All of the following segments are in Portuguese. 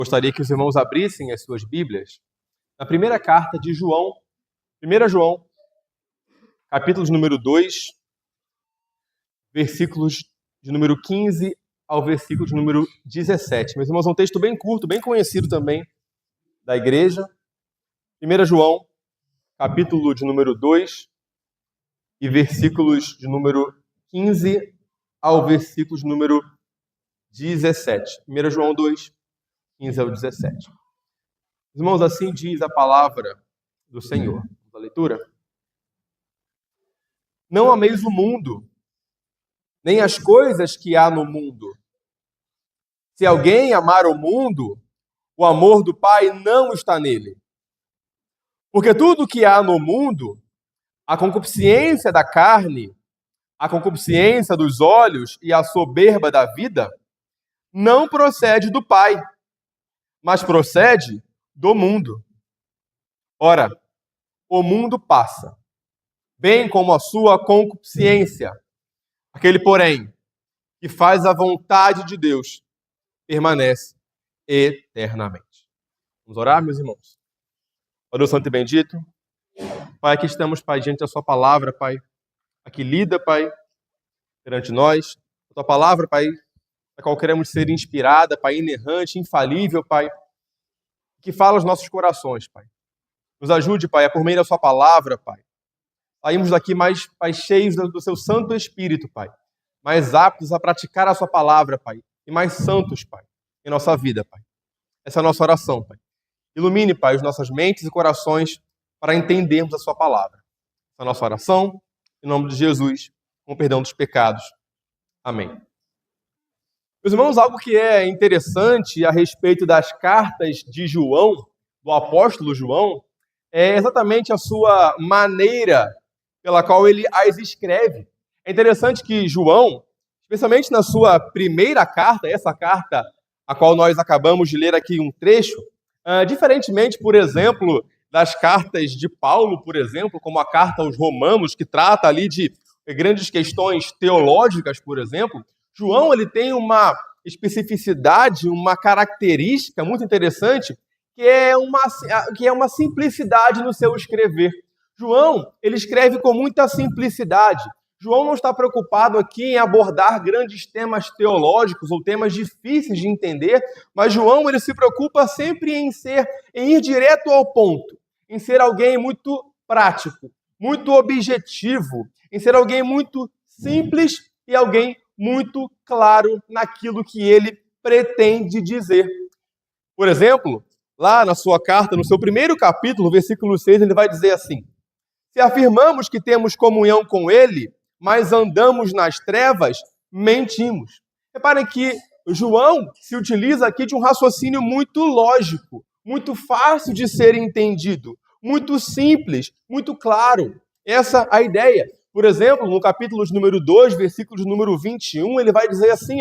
Gostaria que os irmãos abrissem as suas Bíblias na primeira carta de João, 1 João, capítulo de número 2, versículos de número 15 ao versículo de número 17. Meus irmãos, é um texto bem curto, bem conhecido também da igreja. 1 João, capítulo de número 2 e versículos de número 15 ao versículo de número 17. 1 João 2, 15 ao 17. Irmãos, assim diz a palavra do Senhor. Da leitura. Não ameis o mundo, nem as coisas que há no mundo. Se alguém amar o mundo, o amor do Pai não está nele. Porque tudo que há no mundo, a concupiscência da carne, a concupiscência dos olhos e a soberba da vida, não procede do Pai, mas procede do mundo. Ora, o mundo passa, bem como a sua concupiscência. Aquele, porém, que faz a vontade de Deus, permanece eternamente. Vamos orar, meus irmãos? Ó Deus Santo e bendito, Pai, aqui estamos, Pai, diante da sua palavra, Pai, aqui lida, Pai, perante nós. A tua palavra, Pai, a qual queremos ser inspirada, Pai, inerrante, infalível, Pai, que fala aos nossos corações, Pai. Nos ajude, Pai, por meio da sua palavra, Pai. Saímos daqui mais, Pai, cheios do seu Santo Espírito, Pai. Mais aptos a praticar a sua palavra, Pai. E mais santos, Pai, em nossa vida, Pai. Essa é a nossa oração, Pai. Ilumine, Pai, as nossas mentes e corações para entendermos a sua palavra. Essa é a nossa oração, em nome de Jesus, com o perdão dos pecados. Amém. Meus irmãos, algo que é interessante a respeito das cartas de João, do apóstolo João, é exatamente a sua maneira pela qual ele as escreve. É interessante que João, especialmente na sua primeira carta, essa carta a qual nós acabamos de ler aqui um trecho, diferentemente, por exemplo, das cartas de Paulo, por exemplo, como a carta aos Romanos, que trata ali de grandes questões teológicas, por exemplo, João ele tem uma especificidade, uma característica muito interessante, que é uma simplicidade no seu escrever. João, ele escreve com muita simplicidade. João não está preocupado aqui em abordar grandes temas teológicos ou temas difíceis de entender, mas João ele se preocupa sempre em ir direto ao ponto, em ser alguém muito prático, muito objetivo, em ser alguém muito simples e alguém muito claro naquilo que ele pretende dizer. Por exemplo, lá na sua carta, no seu primeiro capítulo, versículo 6, ele vai dizer assim: se afirmamos que temos comunhão com ele, mas andamos nas trevas, mentimos. Reparem que João se utiliza aqui de um raciocínio muito lógico, muito fácil de ser entendido, muito simples, muito claro. Essa é a ideia. Por exemplo, no capítulo de número 2, versículo de número 21, ele vai dizer assim,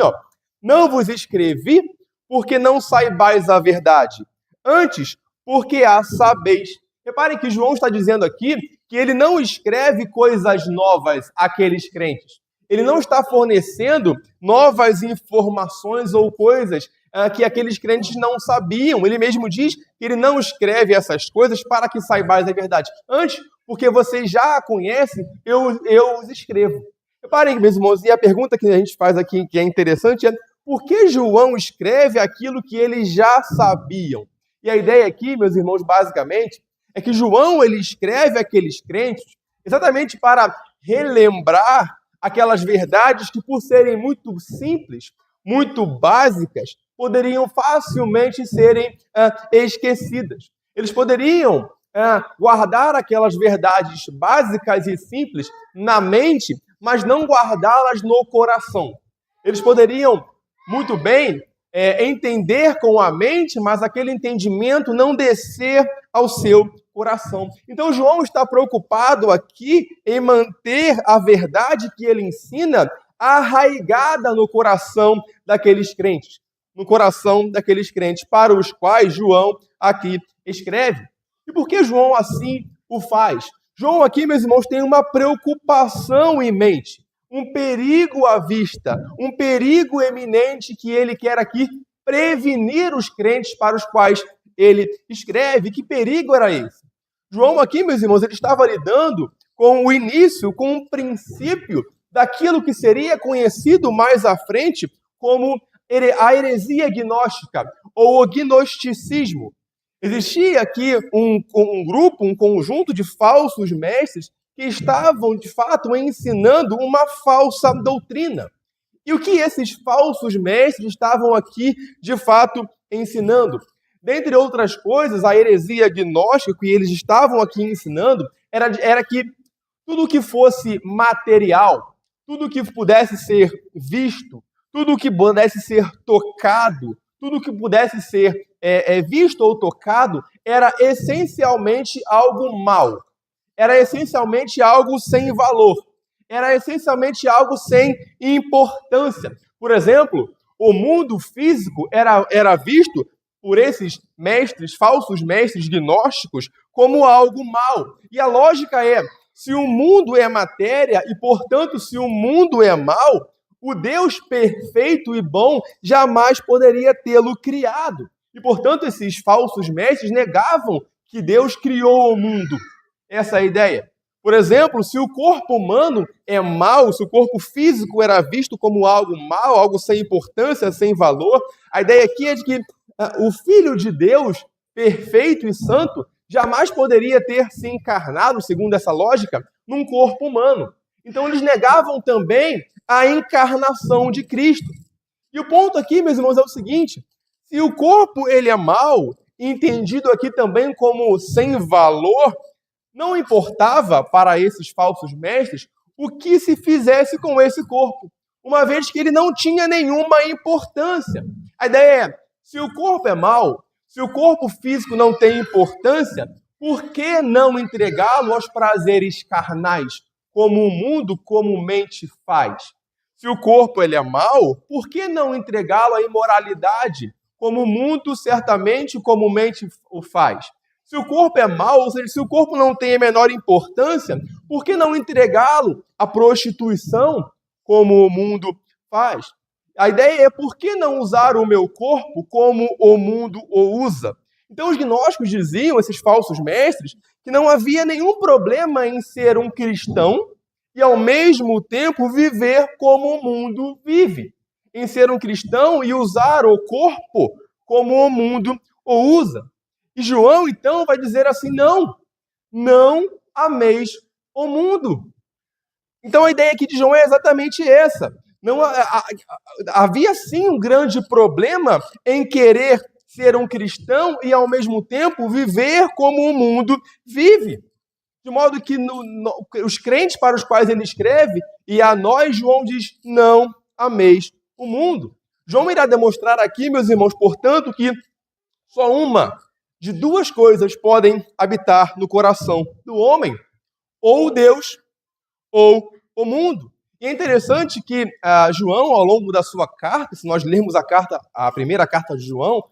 não vos escrevi porque não saibais a verdade, antes porque a sabeis. Reparem que João está dizendo aqui que ele não escreve coisas novas àqueles crentes. Ele não está fornecendo novas informações ou coisas que aqueles crentes não sabiam. Ele mesmo diz que ele não escreve essas coisas para que saibais a verdade. Antes, porque vocês já a conhecem, eu os escrevo. Reparem, meus irmãos, e a pergunta que a gente faz aqui, que é interessante, é por que João escreve aquilo que eles já sabiam? E a ideia aqui, meus irmãos, basicamente, é que João ele escreve aqueles crentes exatamente para relembrar aquelas verdades que, por serem muito simples, muito básicas, poderiam facilmente serem esquecidas. Eles poderiam guardar aquelas verdades básicas e simples na mente, mas não guardá-las no coração. Eles poderiam muito bem entender com a mente, mas aquele entendimento não descer ao seu coração. Então, João está preocupado aqui em manter a verdade que ele ensina arraigada no coração daqueles crentes. No coração daqueles crentes para os quais João aqui escreve. E por que João assim o faz? João aqui, meus irmãos, tem uma preocupação em mente. Um perigo à vista, um perigo eminente que ele quer aqui prevenir os crentes para os quais ele escreve. Que perigo era esse? João aqui, meus irmãos, ele estava lidando com o início, com o princípio daquilo que seria conhecido mais à frente como a heresia gnóstica ou o gnosticismo. Existia aqui um grupo, um conjunto de falsos mestres que estavam, de fato, ensinando uma falsa doutrina. E o que esses falsos mestres estavam aqui, de fato, ensinando? Dentre outras coisas, a heresia gnóstica que eles estavam aqui ensinando era que tudo que fosse material, tudo que pudesse ser visto, tudo que pudesse ser tocado, tudo que pudesse ser visto ou tocado, era essencialmente algo mau. Era essencialmente algo sem valor. Era essencialmente algo sem importância. Por exemplo, o mundo físico era visto por esses mestres, falsos mestres gnósticos, como algo mau. E a lógica é, se o mundo é matéria e, portanto, se o mundo é mau, o Deus perfeito e bom jamais poderia tê-lo criado. E, portanto, esses falsos mestres negavam que Deus criou o mundo. Essa é a ideia. Por exemplo, se o corpo humano é mau, se o corpo físico era visto como algo mau, algo sem importância, sem valor, a ideia aqui é de que o Filho de Deus, perfeito e santo, jamais poderia ter se encarnado, segundo essa lógica, num corpo humano. Então eles negavam também a encarnação de Cristo. E o ponto aqui, meus irmãos, é o seguinte: se o corpo ele é mau, entendido aqui também como sem valor, não importava para esses falsos mestres o que se fizesse com esse corpo, uma vez que ele não tinha nenhuma importância. A ideia é, se o corpo é mau, se o corpo físico não tem importância, por que não entregá-lo aos prazeres carnais, como o mundo comumente faz? Se o corpo ele é mau, por que não entregá-lo à imoralidade, como o mundo certamente comumente o faz? Se o corpo é mau, ou seja, se o corpo não tem a menor importância, por que não entregá-lo à prostituição, como o mundo faz? A ideia é, por que não usar o meu corpo como o mundo o usa? Então os gnósticos diziam, esses falsos mestres, que não havia nenhum problema em ser um cristão e, ao mesmo tempo, viver como o mundo vive. Em ser um cristão e usar o corpo como o mundo o usa. E João, então, vai dizer assim, não ameis o mundo. Então a ideia aqui de João é exatamente essa. Não, havia sim um grande problema em querer ser um cristão e, ao mesmo tempo, viver como o mundo vive. De modo que os crentes para os quais ele escreve, e a nós, João diz, não ameis o mundo. João irá demonstrar aqui, meus irmãos, portanto, que só uma de duas coisas podem habitar no coração do homem, ou Deus, ou o mundo. E é interessante que João, ao longo da sua carta, se nós lermos a primeira carta de João,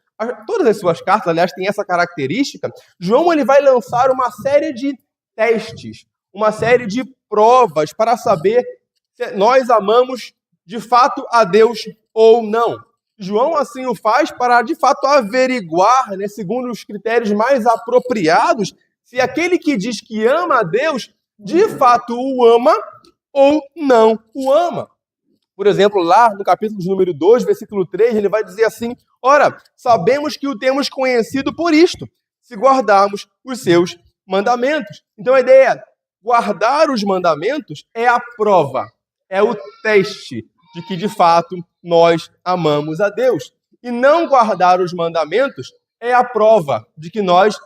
todas as suas cartas, aliás, têm essa característica, João ele vai lançar uma série de testes, uma série de provas para saber se nós amamos de fato a Deus ou não. João assim o faz para, de fato, averiguar, segundo os critérios mais apropriados, se aquele que diz que ama a Deus, de fato o ama ou não o ama. Por exemplo, lá no capítulo de número 2, versículo 3, ele vai dizer assim, ora, sabemos que o temos conhecido por isto, se guardarmos os seus mandamentos. Então a ideia é, guardar os mandamentos é a prova, é o teste de que, de fato, nós amamos a Deus. E não guardar os mandamentos é a prova de que nós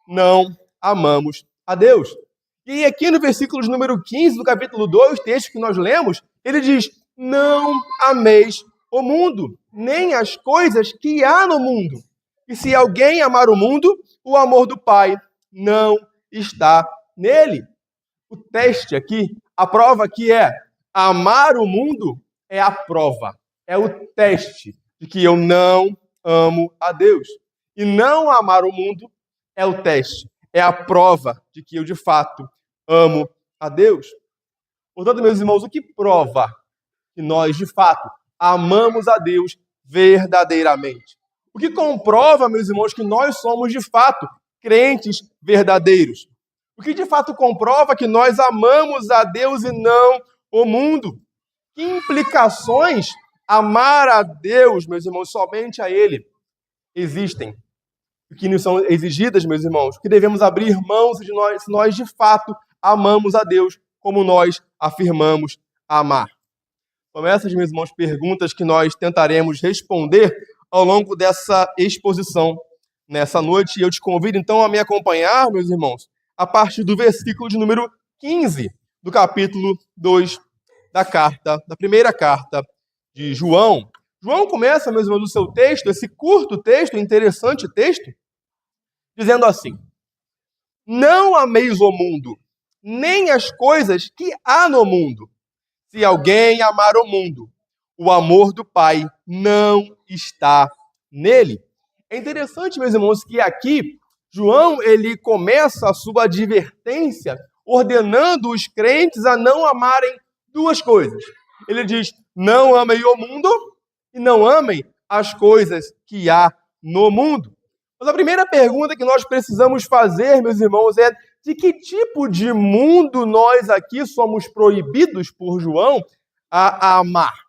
não amamos a Deus. E aqui no versículo de número 15 do capítulo 2, texto que nós lemos, ele diz, não ameis o mundo, nem as coisas que há no mundo. E se alguém amar o mundo, o amor do Pai não está nele. O teste aqui, a prova aqui é, amar o mundo é a prova, é o teste de que eu não amo a Deus. E não amar o mundo é o teste, é a prova de que eu, de fato, amo a Deus. Portanto, meus irmãos, o que prova que nós, de fato, amamos a Deus verdadeiramente? O que comprova, meus irmãos, que nós somos, de fato, crentes verdadeiros. O que, de fato, comprova que nós amamos a Deus e não o mundo. Que implicações amar a Deus, meus irmãos, somente a Ele existem? Que nos são exigidas, meus irmãos, que devemos abrir mão se nós, de fato, amamos a Deus como nós afirmamos amar. São essas, meus irmãos, perguntas que nós tentaremos responder ao longo dessa exposição nessa noite. E eu te convido, então, a me acompanhar, meus irmãos, a partir do versículo de número 15 do capítulo 2 da primeira carta de João. João começa, meus irmãos, o seu texto, esse curto texto, interessante texto, dizendo assim: não ameis o mundo, nem as coisas que há no mundo. Se alguém amar o mundo, o amor do Pai não está nele. É interessante, meus irmãos, que aqui João ele começa a sua advertência ordenando os crentes a não amarem duas coisas. Ele diz: não amem o mundo e não amem as coisas que há no mundo. Mas a primeira pergunta que nós precisamos fazer, meus irmãos, é: de que tipo de mundo nós aqui somos proibidos por João a amar?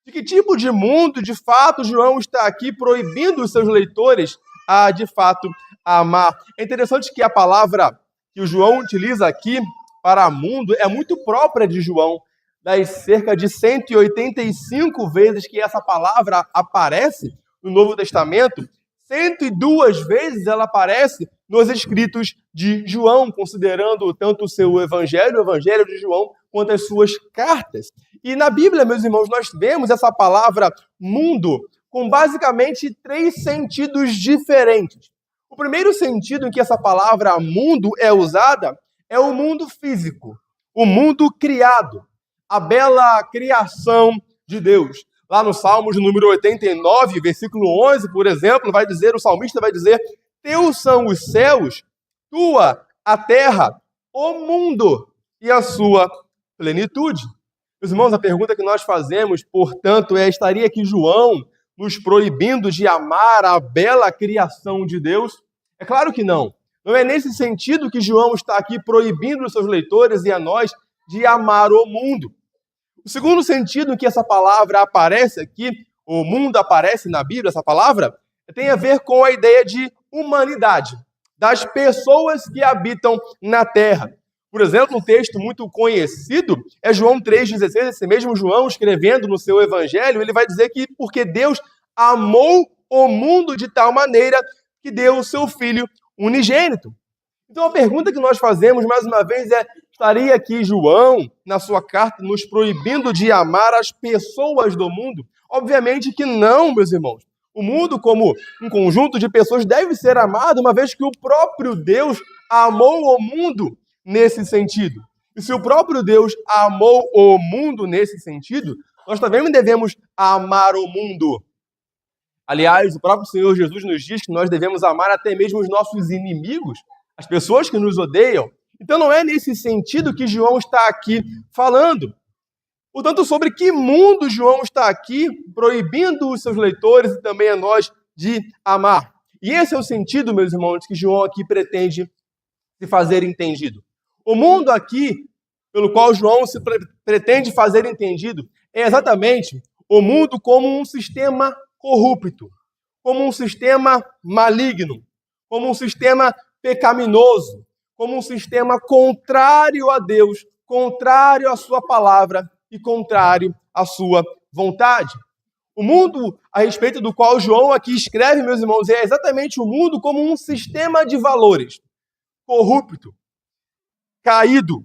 De que tipo de mundo, de fato, João está aqui proibindo os seus leitores a, de fato, amar? É interessante que a palavra que o João utiliza aqui para mundo é muito própria de João. Das cerca de 185 vezes que essa palavra aparece no Novo Testamento, 102 vezes ela aparece nos escritos de João, considerando tanto o seu evangelho, o evangelho de João, quanto as suas cartas. E na Bíblia, meus irmãos, nós vemos essa palavra mundo com basicamente 3 sentidos diferentes. O primeiro sentido em que essa palavra mundo é usada é o mundo físico, o mundo criado, a bela criação de Deus. Lá no Salmos número 89, versículo 11, por exemplo, o salmista vai dizer: teus são os céus, tua a terra, o mundo e a sua plenitude. Meus irmãos, a pergunta que nós fazemos, portanto, estaria aqui João nos proibindo de amar a bela criação de Deus? É claro que não. Não é nesse sentido que João está aqui proibindo os seus leitores e a nós de amar o mundo. O segundo sentido em que essa palavra aparece aqui, o mundo aparece na Bíblia, essa palavra, tem a ver com a ideia de humanidade, das pessoas que habitam na terra. Por exemplo, um texto muito conhecido é João 3,16, esse mesmo João escrevendo no seu evangelho, ele vai dizer que porque Deus amou o mundo de tal maneira que deu o seu Filho unigênito. Então a pergunta que nós fazemos, mais uma vez, é: estaria aqui João, na sua carta, nos proibindo de amar as pessoas do mundo? Obviamente que não, meus irmãos. O mundo, como um conjunto de pessoas, deve ser amado, uma vez que o próprio Deus amou o mundo nesse sentido. E se o próprio Deus amou o mundo nesse sentido, nós também devemos amar o mundo. Aliás, o próprio Senhor Jesus nos diz que nós devemos amar até mesmo os nossos inimigos, as pessoas que nos odeiam. Então não é nesse sentido que João está aqui falando. Portanto, sobre que mundo João está aqui proibindo os seus leitores e também a nós de amar? E esse é o sentido, meus irmãos, que João aqui pretende se fazer entendido. O mundo aqui, pelo qual João se pretende fazer entendido, é exatamente o mundo como um sistema corrupto, como um sistema maligno, como um sistema pecaminoso, como um sistema contrário a Deus, contrário à sua palavra e contrário à sua vontade. O mundo a respeito do qual João aqui escreve, meus irmãos, é exatamente o mundo como um sistema de valores corrupto, caído,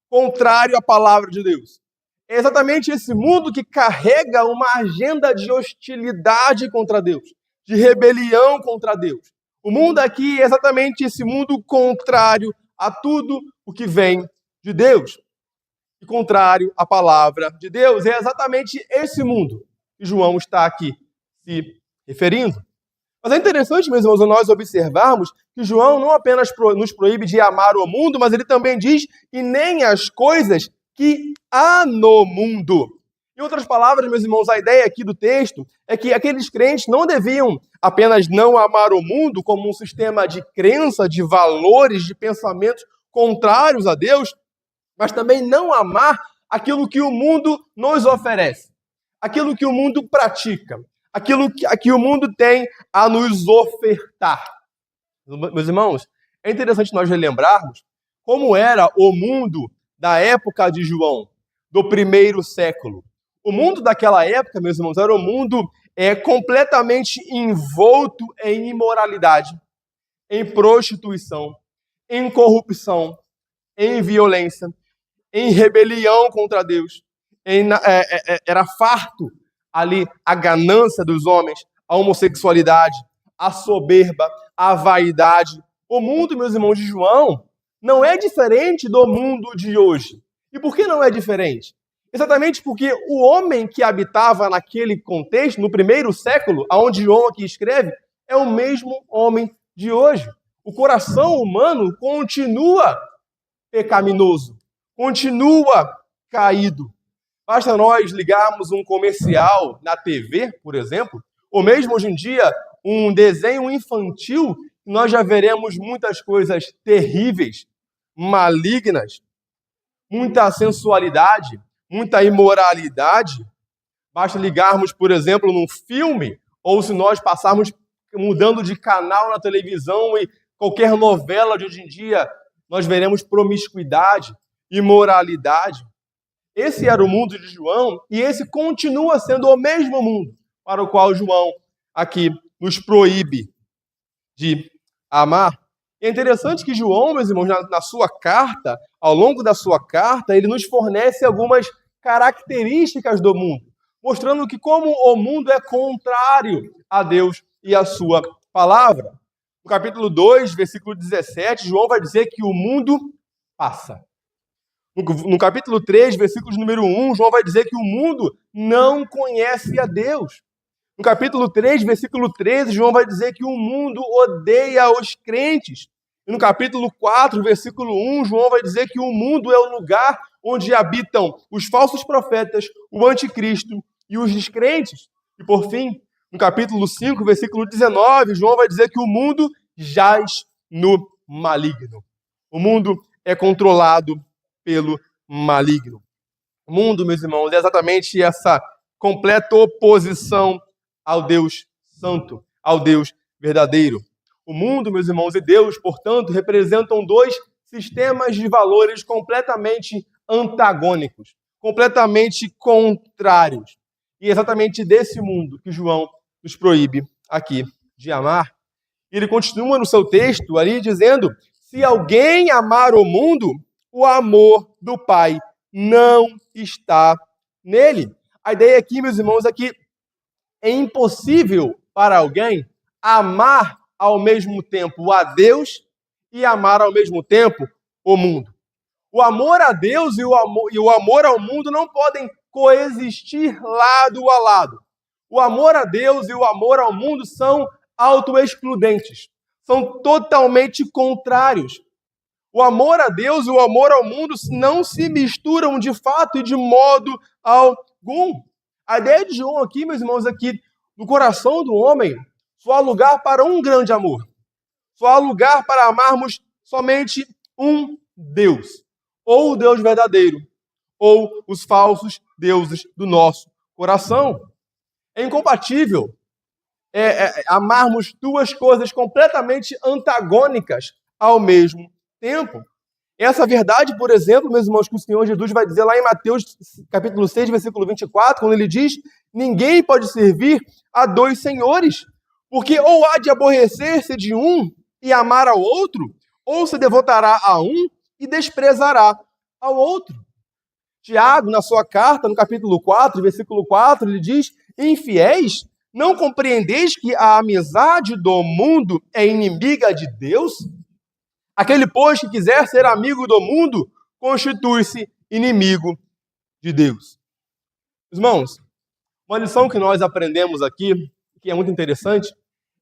contrário à palavra de Deus. É exatamente esse mundo que carrega uma agenda de hostilidade contra Deus, de rebelião contra Deus. O mundo aqui é exatamente esse mundo contrário a tudo o que vem de Deus. E contrário à palavra de Deus. É exatamente esse mundo que João está aqui se referindo. Mas é interessante, meus irmãos, nós observarmos que João não apenas nos proíbe de amar o mundo, mas ele também diz: e nem as coisas que há no mundo. Em outras palavras, meus irmãos, a ideia aqui do texto é que aqueles crentes não deviam apenas não amar o mundo como um sistema de crença, de valores, de pensamentos contrários a Deus, mas também não amar aquilo que o mundo nos oferece, aquilo que o mundo pratica, aquilo que o mundo tem a nos ofertar. Meus irmãos, é interessante nós relembrarmos como era o mundo da época de João, do primeiro século. O mundo daquela época, meus irmãos, era um mundo completamente envolto em imoralidade, em prostituição, em corrupção, em violência, em rebelião contra Deus. Era farto ali a ganância dos homens, a homossexualidade, a soberba, a vaidade. O mundo, meus irmãos, de João não é diferente do mundo de hoje. E por que não é diferente? Exatamente porque o homem que habitava naquele contexto, no primeiro século, aonde João aqui escreve, é o mesmo homem de hoje. O coração humano continua pecaminoso, continua caído. Basta nós ligarmos um comercial na TV, por exemplo, ou mesmo hoje em dia um desenho infantil, nós já veremos muitas coisas terríveis, malignas, muita sensualidade, muita imoralidade. Basta ligarmos, por exemplo, num filme, ou se nós passarmos mudando de canal na televisão e qualquer novela de hoje em dia, nós veremos promiscuidade, imoralidade. Esse era o mundo de João e esse continua sendo o mesmo mundo para o qual João aqui nos proíbe de amar. E é interessante que João, meus irmãos, na sua carta, ao longo da sua carta, ele nos fornece algumas características do mundo, mostrando que como o mundo é contrário a Deus e a sua palavra. No capítulo 2, versículo 17, João vai dizer que o mundo passa. No capítulo 3, versículo número 1, João vai dizer que o mundo não conhece a Deus. No capítulo 3, versículo 13, João vai dizer que o mundo odeia os crentes. E no capítulo 4, versículo 1, João vai dizer que o mundo é o lugar onde habitam os falsos profetas, o anticristo e os descrentes. E por fim, no capítulo 5, versículo 19, João vai dizer que o mundo jaz no maligno. O mundo é controlado pelo maligno. O mundo, meus irmãos, é exatamente essa completa oposição ao Deus santo, ao Deus verdadeiro. O mundo, meus irmãos, e Deus, portanto, representam dois sistemas de valores completamente antagônicos, completamente contrários. E é exatamente desse mundo que João nos proíbe aqui de amar. Ele continua no seu texto ali dizendo: se alguém amar o mundo, o amor do Pai não está nele. A ideia aqui, meus irmãos, é que é impossível para alguém amar ao mesmo tempo a Deus e amar ao mesmo tempo o mundo. O amor a Deus e o amor ao mundo não podem coexistir lado a lado. O amor a Deus e o amor ao mundo são autoexcludentes, são totalmente contrários. O amor a Deus e o amor ao mundo não se misturam de fato e de modo algum. A ideia de João aqui, meus irmãos, é que no coração do homem só há lugar para um grande amor. Só há lugar para amarmos somente um Deus. Ou o Deus verdadeiro, ou os falsos deuses do nosso coração. É incompatível amarmos duas coisas completamente antagônicas ao mesmo tempo. Essa verdade, por exemplo, meus irmãos, que o Senhor Jesus vai dizer lá em Mateus capítulo 6, versículo 24, quando ele diz: ninguém pode servir a dois senhores, porque ou há de aborrecer-se de um e amar ao outro, ou se devotará a um e desprezará ao outro. Tiago, na sua carta, no capítulo 4, versículo 4, ele diz: infiéis, não compreendeis que a amizade do mundo é inimiga de Deus? Aquele, pois, que quiser ser amigo do mundo, constitui-se inimigo de Deus. Irmãos, uma lição que nós aprendemos aqui, que é muito interessante,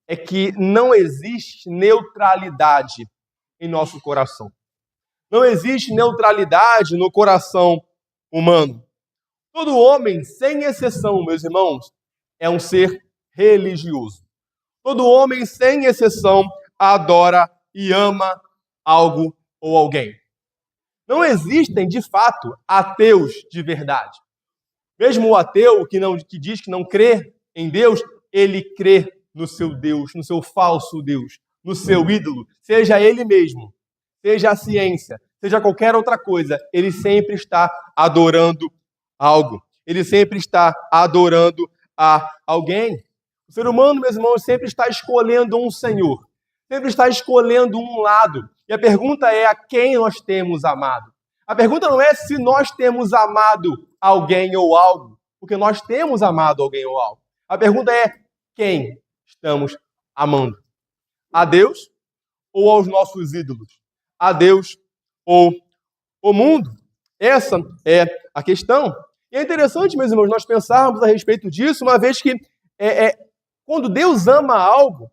é que não existe neutralidade em nosso coração. Não existe neutralidade no coração humano. Todo homem, sem exceção, meus irmãos, é um ser religioso. Todo homem, sem exceção, adora e ama algo ou alguém. Não existem, de fato, ateus de verdade. Mesmo o ateu que diz que não crê em Deus, ele crê no seu Deus, no seu falso Deus, no seu ídolo, seja ele mesmo, seja a ciência, seja qualquer outra coisa, ele sempre está adorando algo. Ele sempre está adorando a alguém. O ser humano, meus irmãos, sempre está escolhendo um Senhor, sempre está escolhendo um lado. E a pergunta é a quem nós temos amado. A pergunta não é se nós temos amado alguém ou algo, porque nós temos amado alguém ou algo. A pergunta é quem estamos amando. A Deus ou aos nossos ídolos? A Deus ou o mundo? Essa é a questão. E é interessante, meus irmãos, nós pensarmos a respeito disso, uma vez que quando Deus ama algo,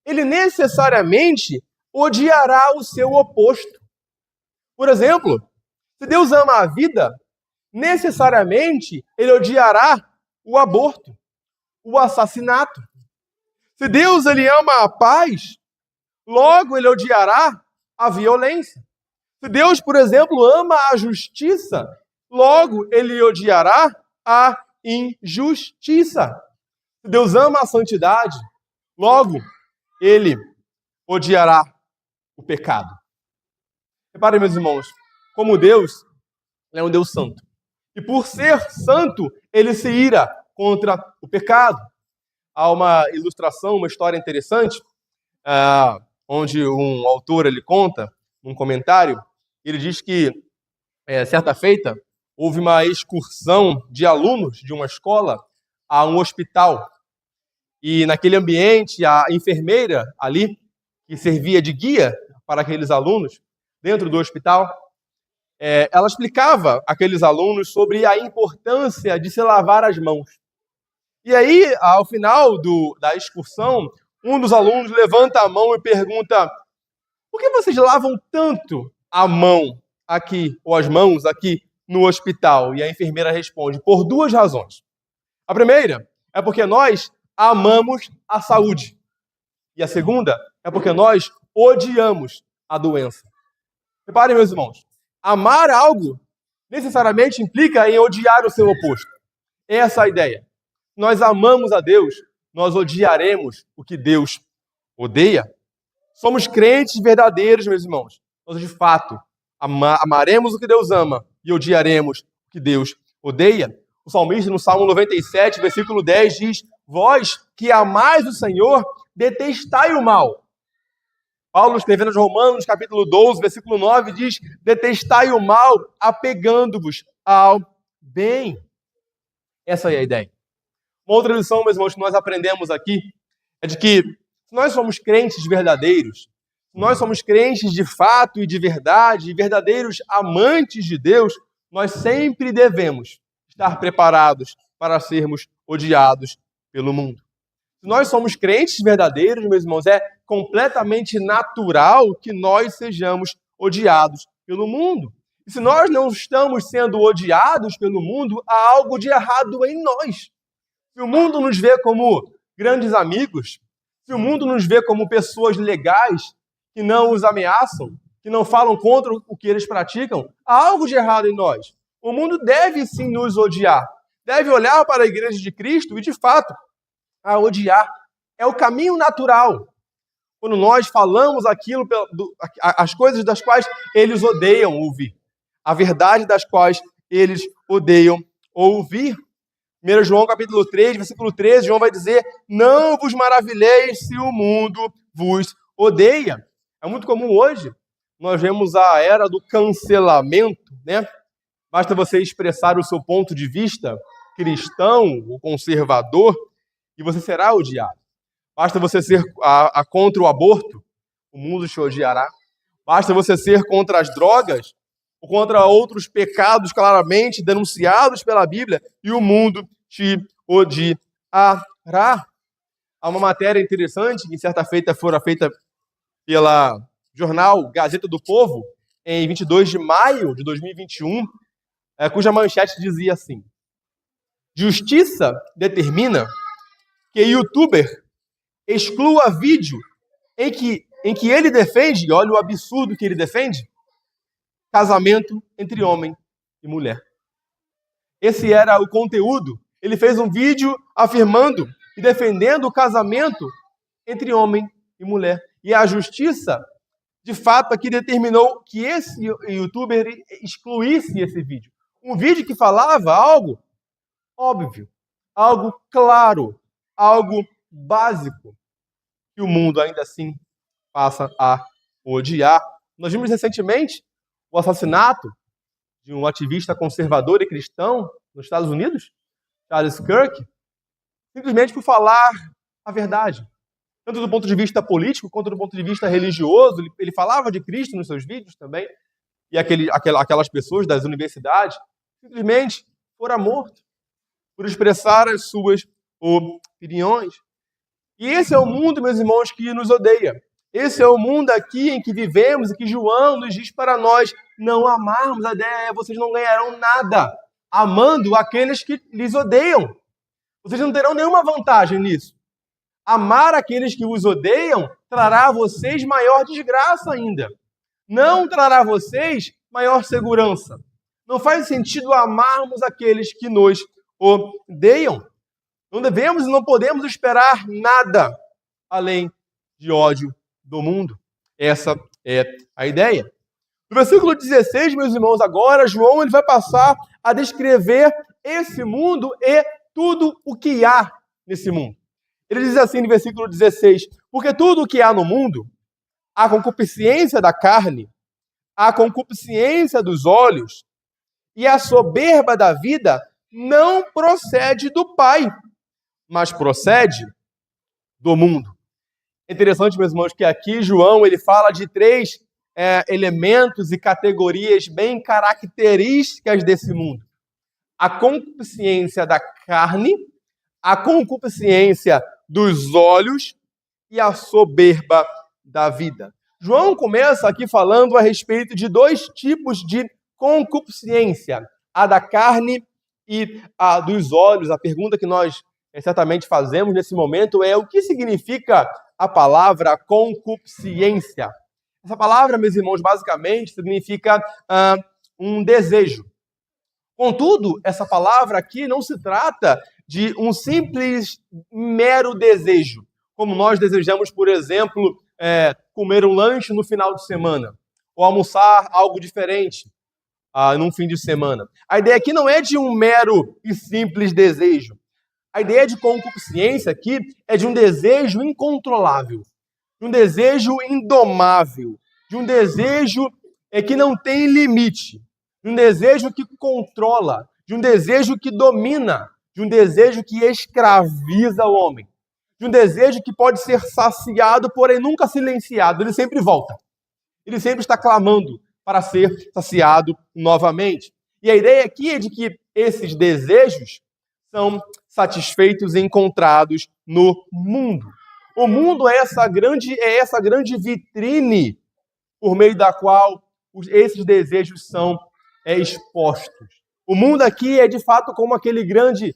ele necessariamente odiará o seu oposto. Por exemplo, se Deus ama a vida, necessariamente ele odiará o aborto, o assassinato. Se Deus ele ama a paz, logo ele odiará a violência. Se Deus, por exemplo, ama a justiça, logo ele odiará a injustiça. Se Deus ama a santidade, logo ele odiará o pecado. Reparem, meus irmãos, como Deus é um Deus santo. E por ser santo, ele se ira contra o pecado. Há uma ilustração, uma história interessante, onde um autor ele conta, num comentário, ele diz que, certa feita, houve uma excursão de alunos de uma escola a um hospital. E naquele ambiente, a enfermeira ali, que servia de guia para aqueles alunos, dentro do hospital, ela explicava àqueles alunos sobre a importância de se lavar as mãos. E aí, ao final da excursão, um dos alunos levanta a mão e pergunta: por que vocês lavam tanto a mão aqui, ou as mãos aqui no hospital? E a enfermeira responde: por duas razões. A primeira é porque nós amamos a saúde. E a segunda é porque nós odiamos a doença. Reparem, meus irmãos, amar algo necessariamente implica em odiar o seu oposto. Essa é a ideia. Nós amamos a Deus, nós odiaremos o que Deus odeia. Somos crentes verdadeiros, meus irmãos. Nós, de fato, amaremos o que Deus ama e odiaremos o que Deus odeia. O salmista, no Salmo 97, versículo 10, diz: vós que amais o Senhor, detestai o mal. Paulo, escrevendo aos Romanos, capítulo 12, versículo 9, diz: detestai o mal, apegando-vos ao bem. Essa é a ideia. Uma outra lição, meus irmãos, que nós aprendemos aqui é de que se nós somos crentes verdadeiros, se nós somos crentes de fato e de verdade, verdadeiros amantes de Deus, nós sempre devemos estar preparados para sermos odiados pelo mundo. Se nós somos crentes verdadeiros, meus irmãos, é completamente natural que nós sejamos odiados pelo mundo. E se nós não estamos sendo odiados pelo mundo, há algo de errado em nós. Se o mundo nos vê como grandes amigos, se o mundo nos vê como pessoas legais, que não os ameaçam, que não falam contra o que eles praticam, há algo de errado em nós. O mundo deve sim nos odiar, deve olhar para a igreja de Cristo e, de fato, a odiar. É o caminho natural. Quando nós falamos as coisas das quais eles odeiam ouvir, a verdade das quais eles odeiam ouvir. 1 João capítulo 3, versículo 13, João vai dizer: não vos maravilheis se o mundo vos odeia. É muito comum hoje, nós vemos a era do cancelamento, né? Basta você expressar o seu ponto de vista cristão ou conservador e você será odiado. Basta você ser contra o aborto, o mundo te odiará. Basta você ser contra as drogas ou contra outros pecados claramente denunciados pela Bíblia e o mundo te odiará. Há uma matéria interessante que certa feita fora feita pela jornal Gazeta do Povo em 22 de maio de 2021, cuja manchete dizia assim: Justiça determina que youtuber exclua vídeo em que ele defende, olha o absurdo que ele defende, casamento entre homem e mulher. Esse era o conteúdo. Ele fez um vídeo afirmando e defendendo o casamento entre homem e mulher. E a justiça, de fato, aqui determinou que esse youtuber excluísse esse vídeo. Um vídeo que falava algo óbvio, algo claro, algo básico, que o mundo ainda assim passa a odiar. Nós vimos recentemente o assassinato de um ativista conservador e cristão nos Estados Unidos, Charles Kirk, simplesmente por falar a verdade. Tanto do ponto de vista político, quanto do ponto de vista religioso. Ele falava de Cristo nos seus vídeos também. E aquelas pessoas das universidades simplesmente foram mortas por expressar as suas opiniões. E esse é o mundo, meus irmãos, que nos odeia. Esse é o mundo aqui em que vivemos e que João nos diz para nós não amarmos. A ideia é: vocês não ganharão nada amando aqueles que lhes odeiam. Vocês não terão nenhuma vantagem nisso. Amar aqueles que os odeiam trará a vocês maior desgraça ainda. Não trará a vocês maior segurança. Não faz sentido amarmos aqueles que nos odeiam. Não devemos e não podemos esperar nada além de ódio do mundo. Essa é a ideia. No versículo 16, meus irmãos, agora, João ele vai passar a descrever esse mundo e tudo o que há nesse mundo. Ele diz assim no versículo 16: porque tudo o que há no mundo, a concupiscência da carne, a concupiscência dos olhos e a soberba da vida não procede do Pai, mas procede do mundo. É interessante, meus irmãos, que aqui João ele fala de três elementos e categorias bem características desse mundo: a concupiscência da carne, a concupiscência dos olhos e a soberba da vida. João começa aqui falando a respeito de dois tipos de concupiscência: a da carne e a dos olhos. A pergunta que nós certamente fazemos nesse momento é: o que significa a palavra concupiscência? Essa palavra, meus irmãos, basicamente significa um desejo. Contudo, essa palavra aqui não se trata de um simples, mero desejo, como nós desejamos, por exemplo, comer um lanche no final de semana, ou almoçar algo diferente num fim de semana. A ideia aqui não é de um mero e simples desejo. A ideia de concupiscência aqui é de um desejo incontrolável, de um desejo indomável, de um desejo que não tem limite, de um desejo que controla, de um desejo que domina, de um desejo que escraviza o homem, de um desejo que pode ser saciado, porém nunca silenciado. Ele sempre volta. Ele sempre está clamando para ser saciado novamente. E a ideia aqui é de que esses desejos são satisfeitos e encontrados no mundo. O mundo é essa grande vitrine por meio da qual esses desejos são expostos. O mundo aqui é, de fato, como aquele grande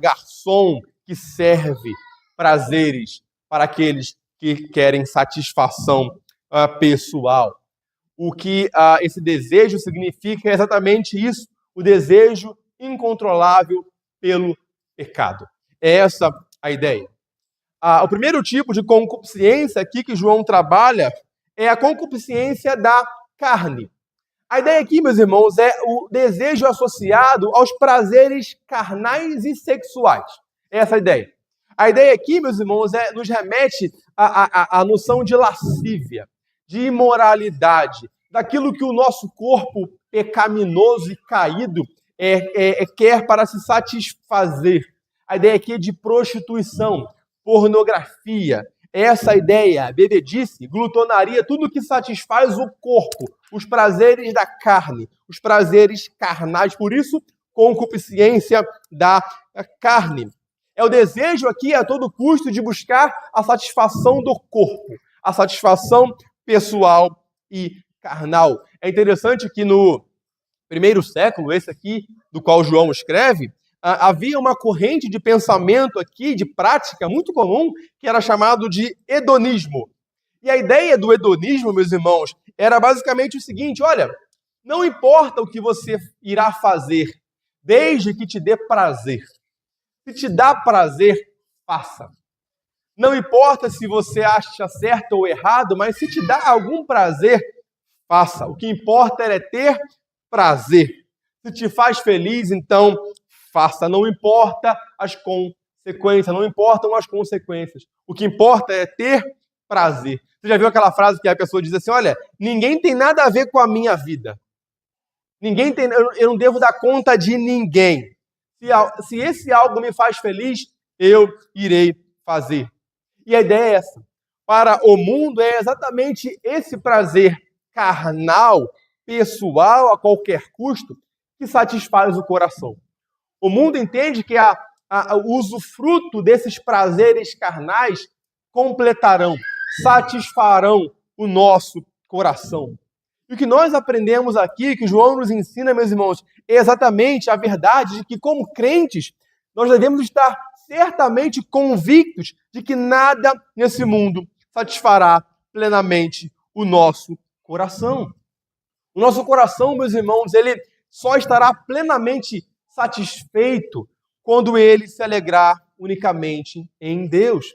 garçom que serve prazeres para aqueles que querem satisfação pessoal. O que esse desejo significa é exatamente isso: o desejo incontrolável pelo pecado. É essa a ideia. O primeiro tipo de concupiscência aqui que João trabalha é a concupiscência da carne. A ideia aqui, meus irmãos, é o desejo associado aos prazeres carnais e sexuais. É essa a ideia. A ideia aqui, meus irmãos, nos remete à noção de lascívia, de imoralidade, daquilo que o nosso corpo pecaminoso e caído quer para se satisfazer. A ideia aqui é de prostituição, pornografia. Essa ideia, bebedice, glutonaria, tudo que satisfaz o corpo, os prazeres da carne, os prazeres carnais. Por isso, concupiscência da carne. É o desejo aqui a todo custo de buscar a satisfação do corpo, a satisfação pessoal e carnal. É interessante que no primeiro século, esse aqui, do qual João escreve, havia uma corrente de pensamento aqui, de prática muito comum, que era chamado de hedonismo. E a ideia do hedonismo, meus irmãos, era basicamente o seguinte: olha, não importa o que você irá fazer, desde que te dê prazer. Se te dá prazer, faça. Não importa se você acha certo ou errado, mas se te dá algum prazer, faça. O que importa é ter prazer. Se te faz feliz, então faça. Não importa as consequências, não importam as consequências. O que importa é ter prazer. Você já viu aquela frase que a pessoa diz assim: olha, ninguém tem nada a ver com a minha vida. Eu não devo dar conta de ninguém. Se esse algo me faz feliz, eu irei fazer. E a ideia é essa. Para o mundo é exatamente esse prazer carnal, pessoal, a qualquer custo, que satisfaz o coração. O mundo entende que o usufruto desses prazeres carnais completarão, satisfarão o nosso coração. E o que nós aprendemos aqui, que João nos ensina, meus irmãos, é exatamente a verdade de que, como crentes, nós devemos estar certamente convictos de que nada nesse mundo satisfará plenamente o nosso coração. O nosso coração, meus irmãos, ele só estará plenamente satisfeito quando ele se alegrar unicamente em Deus.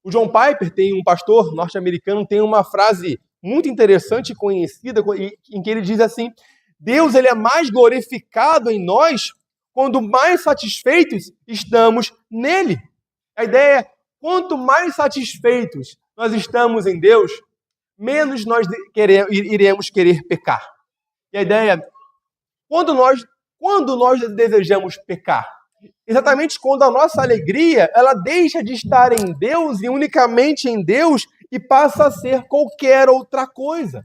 O John Piper, um pastor norte-americano, tem uma frase muito interessante e conhecida, em que ele diz assim: Deus ele é mais glorificado em nós quando mais satisfeitos estamos nele. A ideia é, quanto mais satisfeitos nós estamos em Deus, menos nós iremos querer pecar. E a ideia é, quando nós desejamos pecar? Exatamente quando a nossa alegria ela deixa de estar em Deus e unicamente em Deus e passa a ser qualquer outra coisa.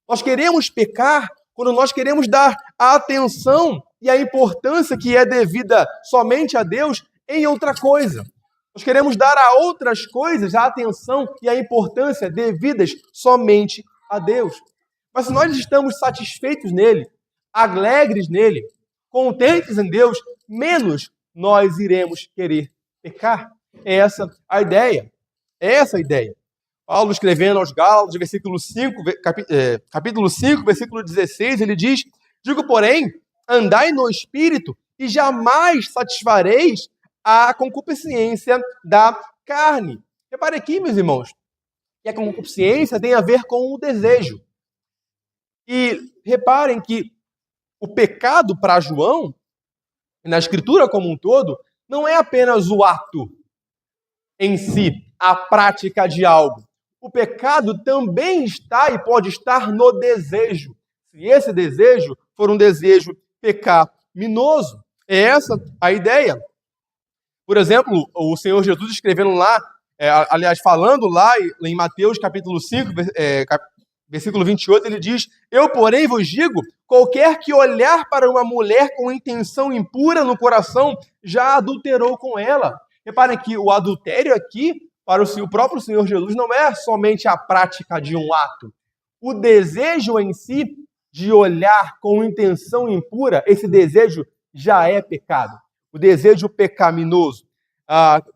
Nós queremos pecar quando nós queremos dar a atenção e a importância que é devida somente a Deus em outra coisa. Nós queremos dar a outras coisas a atenção e a importância devidas somente a Deus. Mas se nós estamos satisfeitos nele, alegres nele, contentes em Deus, menos nós iremos querer pecar. É essa a ideia. É essa a ideia. Paulo, escrevendo aos Gálatas, capítulo 5, versículo 16, ele diz: digo, porém, andai no Espírito e jamais satisfareis a concupiscência da carne. Repare aqui, meus irmãos, que a concupiscência tem a ver com o desejo. E reparem que o pecado para João, na Escritura como um todo, não é apenas o ato em si, a prática de algo. O pecado também está e pode estar no desejo. Se esse desejo for um desejo pecaminoso. É essa a ideia. Por exemplo, o Senhor Jesus escrevendo lá, falando lá em Mateus capítulo 5, versículo 28, ele diz: eu, porém, vos digo, qualquer que olhar para uma mulher com intenção impura no coração, já adulterou com ela. Reparem que o adultério aqui, para o próprio Senhor Jesus, não é somente a prática de um ato. O desejo em si, de olhar com intenção impura, esse desejo já é pecado. O desejo pecaminoso.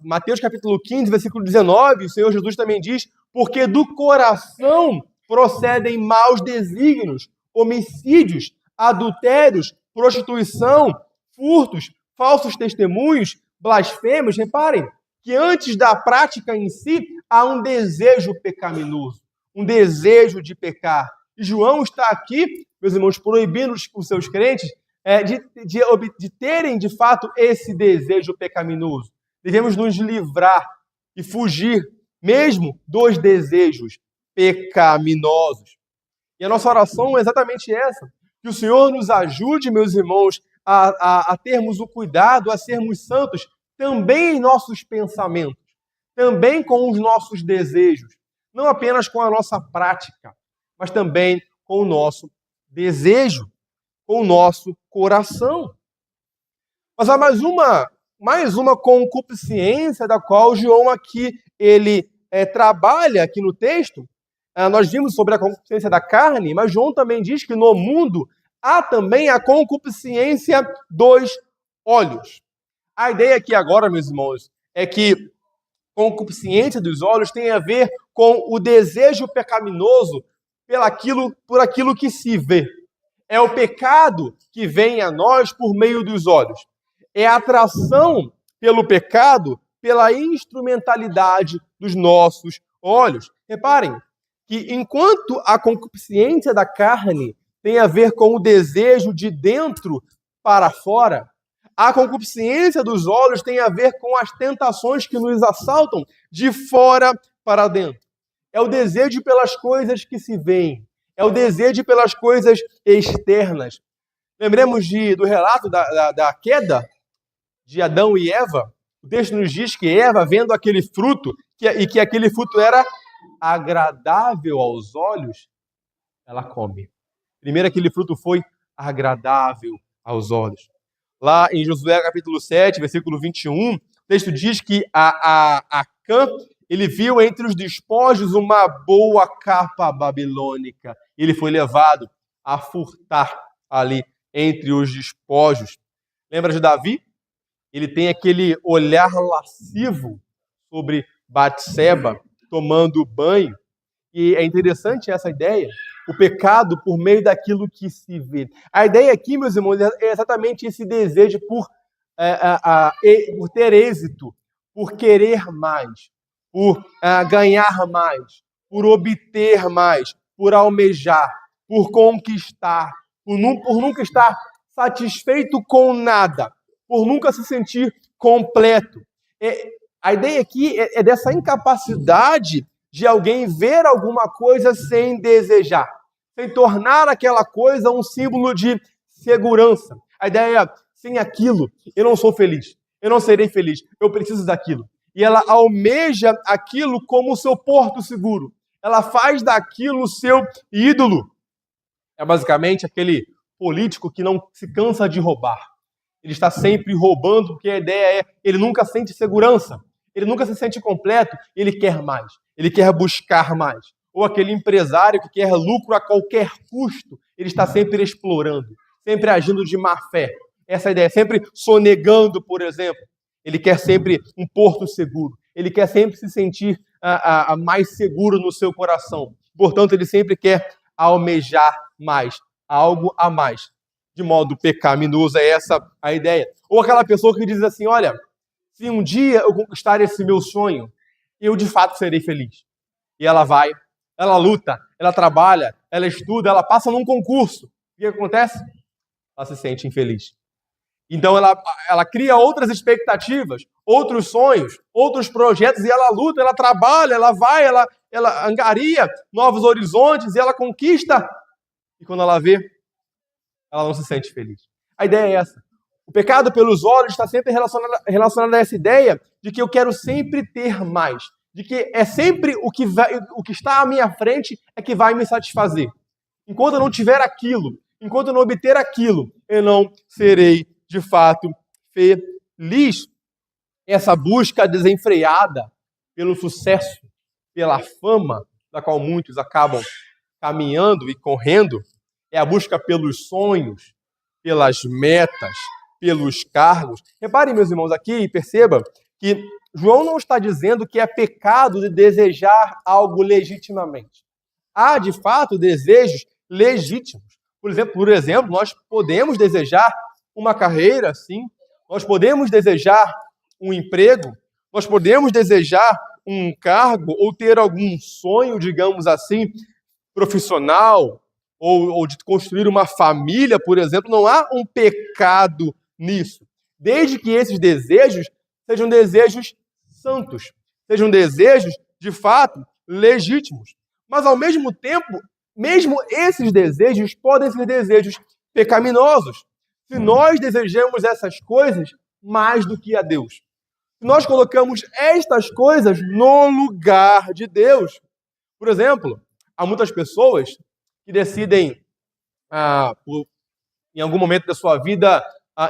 Mateus capítulo 15, versículo 19, o Senhor Jesus também diz: porque do coração procedem maus desígnios, homicídios, adultérios, prostituição, furtos, falsos testemunhos, blasfêmios. Reparem que antes da prática em si, há um desejo pecaminoso, um desejo de pecar. E João está aqui, meus irmãos, proibindo os seus crentes de terem, de fato, esse desejo pecaminoso. Devemos nos livrar e fugir mesmo dos desejos pecaminosos. E a nossa oração é exatamente essa: que o Senhor nos ajude, meus irmãos, a termos o cuidado, a sermos santos, também em nossos pensamentos, também com os nossos desejos, não apenas com a nossa prática, mas também com o nosso desejo, com o nosso coração. Mas há mais uma concupiscência da qual João aqui ele trabalha aqui no texto. Nós vimos sobre a concupiscência da carne, mas João também diz que no mundo há também a concupiscência dos olhos. A ideia aqui agora, meus irmãos, é que concupiscência dos olhos tem a ver com o desejo pecaminoso por aquilo que se vê. É o pecado que vem a nós por meio dos olhos. É a atração pelo pecado pela instrumentalidade dos nossos olhos. Reparem que enquanto a concupiscência da carne tem a ver com o desejo de dentro para fora, a concupiscência dos olhos tem a ver com as tentações que nos assaltam de fora para dentro. É o desejo pelas coisas que se veem. É o desejo pelas coisas externas. Lembremos do relato da queda de Adão e Eva. O texto nos diz que Eva, vendo aquele fruto, e que aquele fruto era agradável aos olhos, ela come. Primeiro, aquele fruto foi agradável aos olhos. Lá em Josué capítulo 7, versículo 21, o texto diz que Acã, ele viu entre os despojos uma boa capa babilônica. Ele foi levado a furtar ali entre os despojos. Lembra de Davi? Ele tem aquele olhar lascivo sobre Batseba, tomando banho. E é interessante essa ideia, o pecado por meio daquilo que se vê. A ideia aqui, meus irmãos, é exatamente esse desejo por ter êxito, por querer mais, por ganhar mais, por obter mais, por almejar, por conquistar, por nunca estar satisfeito com nada, por nunca se sentir completo. A ideia aqui é dessa incapacidade de alguém ver alguma coisa sem desejar, sem tornar aquela coisa um símbolo de segurança. A ideia é, sem aquilo, eu não sou feliz, eu não serei feliz, eu preciso daquilo. E ela almeja aquilo como o seu porto seguro. Ela faz daquilo o seu ídolo. É basicamente aquele político que não se cansa de roubar. Ele está sempre roubando, porque a ideia é, ele nunca sente segurança, ele nunca se sente completo, ele quer mais, ele quer buscar mais. Ou aquele empresário que quer lucro a qualquer custo, ele está sempre explorando, sempre agindo de má fé. Essa é a ideia, sempre sonegando, por exemplo. Ele quer sempre um porto seguro, ele quer sempre se sentir mais seguro no seu coração. Portanto, ele sempre quer almejar mais, algo a mais. De modo pecaminoso, é essa a ideia. Ou aquela pessoa que diz assim, olha, se um dia eu conquistar esse meu sonho, eu de fato serei feliz. E ela vai, ela luta, ela trabalha, ela estuda, ela passa num concurso. O que acontece? Ela se sente infeliz. Então ela cria outras expectativas, outros sonhos, outros projetos, e ela luta, ela trabalha, ela vai, ela angaria novos horizontes, e ela conquista. E quando ela vê, ela não se sente feliz. A ideia é essa. O pecado pelos olhos está sempre relacionado a essa ideia de que eu quero sempre ter mais, de que é sempre o que está à minha frente é que vai me satisfazer. Enquanto eu não tiver aquilo, enquanto eu não obter aquilo, eu não serei de fato feliz. Essa busca desenfreada pelo sucesso, pela fama, da qual muitos acabam caminhando e correndo, é a busca pelos sonhos, pelas metas, pelos cargos. Reparem, meus irmãos, aqui e perceba que João não está dizendo que é pecado de desejar algo legitimamente. Há, de fato, desejos legítimos. Por exemplo, nós podemos desejar uma carreira, sim. Nós podemos desejar um emprego. Nós podemos desejar um cargo ou ter algum sonho, digamos assim, profissional, ou de construir uma família, por exemplo. Não há um pecado nisso. Desde que esses desejos sejam desejos santos, sejam desejos, de fato, legítimos. Mas, ao mesmo tempo, mesmo esses desejos podem ser desejos pecaminosos. Se nós desejamos essas coisas mais do que a Deus. Se nós colocamos estas coisas no lugar de Deus. Por exemplo, há muitas pessoas que decidem, em algum momento da sua vida,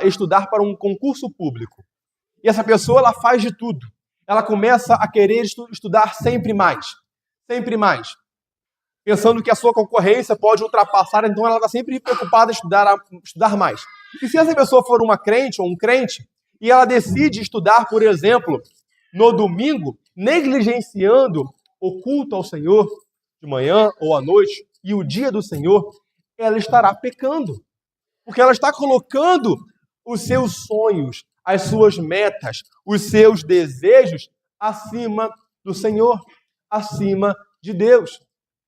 estudar para um concurso público. E essa pessoa, ela faz de tudo. Ela começa a querer estudar sempre mais. Pensando que a sua concorrência pode ultrapassar, então ela está sempre preocupada em estudar mais. E se essa pessoa for uma crente ou um crente, e ela decide estudar, por exemplo, no domingo, negligenciando o culto ao Senhor de manhã ou à noite e o dia do Senhor, ela estará pecando. Porque ela está colocando os seus sonhos, as suas metas, os seus desejos acima do Senhor, acima de Deus.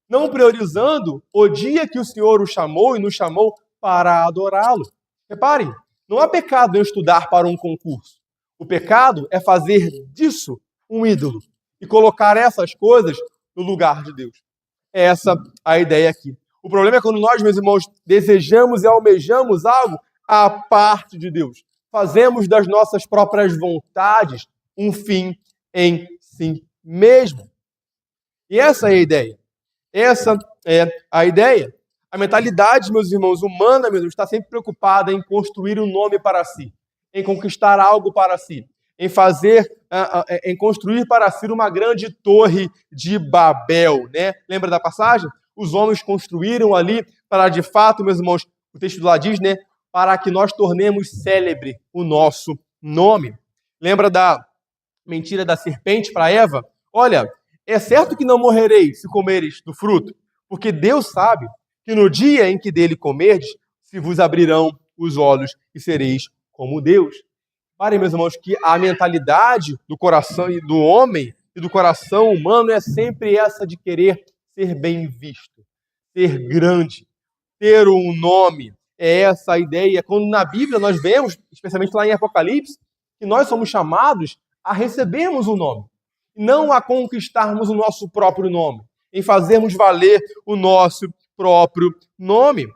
Não priorizando o dia que o Senhor o chamou e nos chamou para adorá-lo. Reparem, não há pecado em estudar para um concurso. O pecado é fazer disso um ídolo e colocar essas coisas no lugar de Deus. É essa a ideia aqui. O problema é quando nós, meus irmãos, desejamos e almejamos algo à parte de Deus. Fazemos das nossas próprias vontades um fim em si mesmo. E essa é a ideia. Essa é a ideia. A mentalidade, meus irmãos, humana mesmo, está sempre preocupada em construir um nome para si, em conquistar algo para si, em construir para si uma grande torre de Babel, né? Lembra da passagem? Os homens construíram ali para, de fato, meus irmãos, o texto lá diz, né? Para que nós tornemos célebre o nosso nome. Lembra da mentira da serpente para Eva? Olha, é certo que não morrereis se comeres do fruto, porque Deus sabe que no dia em que dele comerdes, se vos abrirão os olhos e sereis como Deus. Parem, meus irmãos, que a mentalidade do coração e do homem e do coração humano é sempre essa de querer ser bem visto, ser grande, ter um nome. É essa a ideia. Quando na Bíblia nós vemos, especialmente lá em Apocalipse, que nós somos chamados a recebermos um nome, não a conquistarmos o nosso próprio nome, em fazermos valer o nosso próprio nome.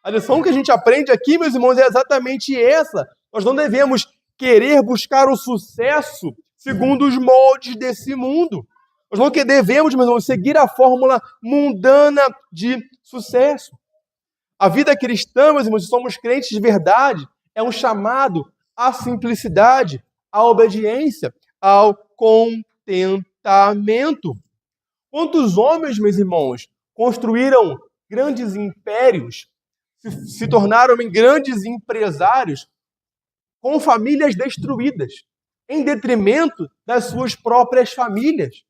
A lição que a gente aprende aqui, meus irmãos, é exatamente essa. Nós não devemos querer buscar o sucesso segundo os moldes desse mundo. Nós não devemos, meus irmãos, seguir a fórmula mundana de sucesso. A vida cristã, meus irmãos, se somos crentes de verdade, é um chamado à simplicidade, à obediência, ao contentamento. Quantos homens, meus irmãos, construíram grandes impérios, se tornaram grandes empresários com famílias destruídas, em detrimento das suas próprias famílias.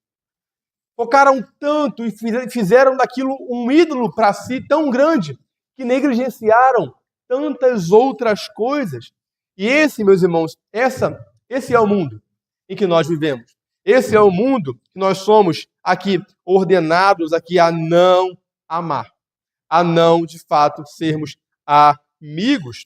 Focaram tanto e fizeram daquilo um ídolo para si tão grande que negligenciaram tantas outras coisas. E esse, meus irmãos, esse é o mundo em que nós vivemos. Esse é o mundo que nós somos aqui ordenados aqui a não amar, a não, de fato, sermos amigos.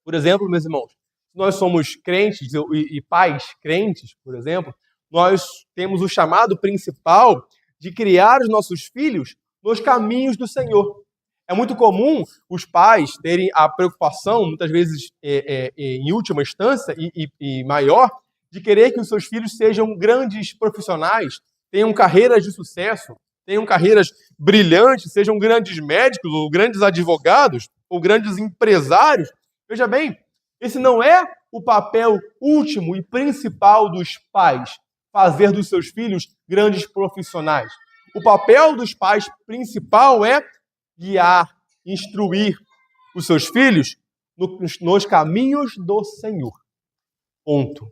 Por exemplo, meus irmãos, se nós somos crentes e pais crentes, por exemplo, nós temos o chamado principal de criar os nossos filhos nos caminhos do Senhor. É muito comum os pais terem a preocupação, muitas vezes em última instância e maior, de querer que os seus filhos sejam grandes profissionais, tenham carreiras de sucesso, tenham carreiras brilhantes, sejam grandes médicos, ou grandes advogados, ou grandes empresários. Veja bem, esse não é o papel último e principal dos pais, fazer dos seus filhos grandes profissionais. O papel dos pais principal é guiar, instruir os seus filhos nos caminhos do Senhor. Ponto.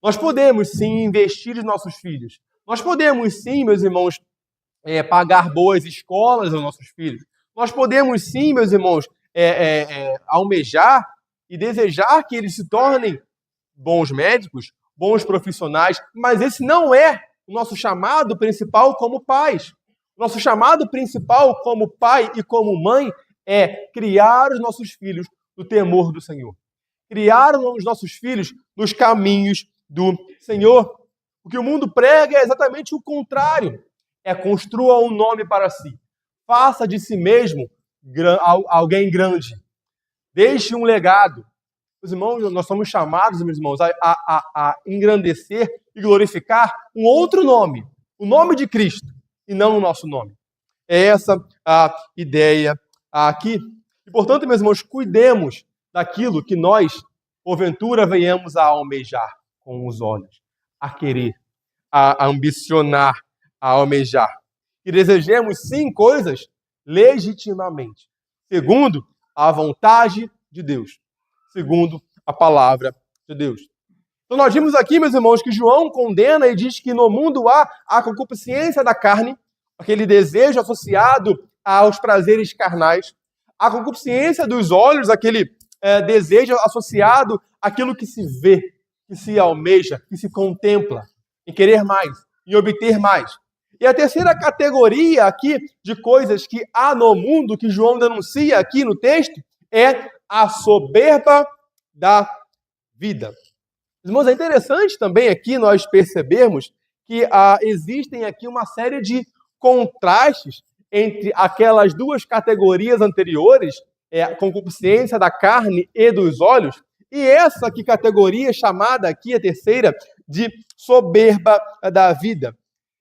Nós podemos, sim, investir nos nossos filhos. Nós podemos, sim, meus irmãos, pagar boas escolas aos nossos filhos. Nós podemos, sim, meus irmãos, almejar e desejar que eles se tornem bons médicos, bons profissionais, mas esse não é o nosso chamado principal como pais. Nosso chamado principal como pai e como mãe é criar os nossos filhos no temor do Senhor. Criar os nossos filhos nos caminhos do Senhor. O que o mundo prega é exatamente o contrário. Construa um nome para si. Faça de si mesmo alguém grande. Deixe um legado. Meus irmãos, nós somos chamados, meus irmãos, a engrandecer e glorificar um outro nome. O nome de Cristo. E não o nosso nome. É essa a ideia aqui. E, portanto, meus irmãos, cuidemos daquilo que nós, porventura, venhamos a almejar com os olhos, a querer, a ambicionar, a almejar. E desejemos, sim, coisas legitimamente, segundo a vontade de Deus, segundo a palavra de Deus. Então nós vimos aqui, meus irmãos, que João condena e diz que no mundo há a concupiscência da carne, aquele desejo associado aos prazeres carnais, a concupiscência dos olhos, aquele desejo associado àquilo que se vê, que se almeja, que se contempla, em querer mais, em obter mais. E a terceira categoria aqui de coisas que há no mundo, que João denuncia aqui no texto, é a soberba da vida. Irmãos, é interessante também aqui nós percebermos que existem aqui uma série de contrastes entre aquelas duas categorias anteriores, a concupiscência da carne e dos olhos, e essa aqui categoria chamada aqui, a terceira, de soberba da vida.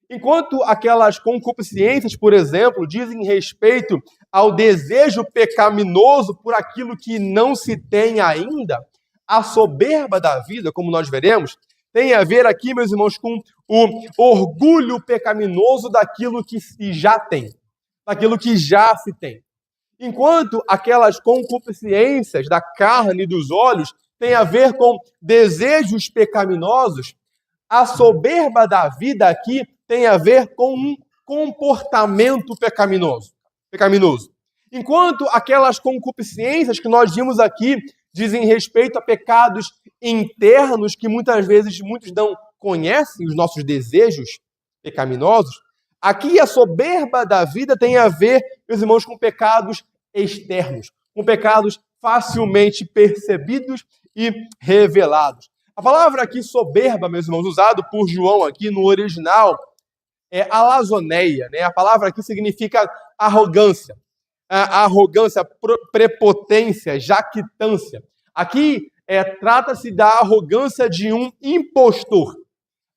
Enquanto aquelas concupiscências, por exemplo, dizem respeito ao desejo pecaminoso por aquilo que não se tem ainda, a soberba da vida, como nós veremos, tem a ver aqui, meus irmãos, com o orgulho pecaminoso daquilo que se já tem, daquilo que já se tem. Enquanto aquelas concupiscências da carne e dos olhos têm a ver com desejos pecaminosos, a soberba da vida aqui tem a ver com um comportamento pecaminoso. Enquanto aquelas concupiscências que nós vimos aqui dizem respeito a pecados internos que muitas vezes muitos não conhecem, os nossos desejos pecaminosos, aqui a soberba da vida tem a ver, meus irmãos, com pecados externos, com pecados facilmente percebidos e revelados. A palavra aqui soberba, meus irmãos, usado por João aqui no original, é alazoneia, né? A palavra aqui significa arrogância. A arrogância, prepotência, jactância. Aqui trata-se da arrogância de um impostor.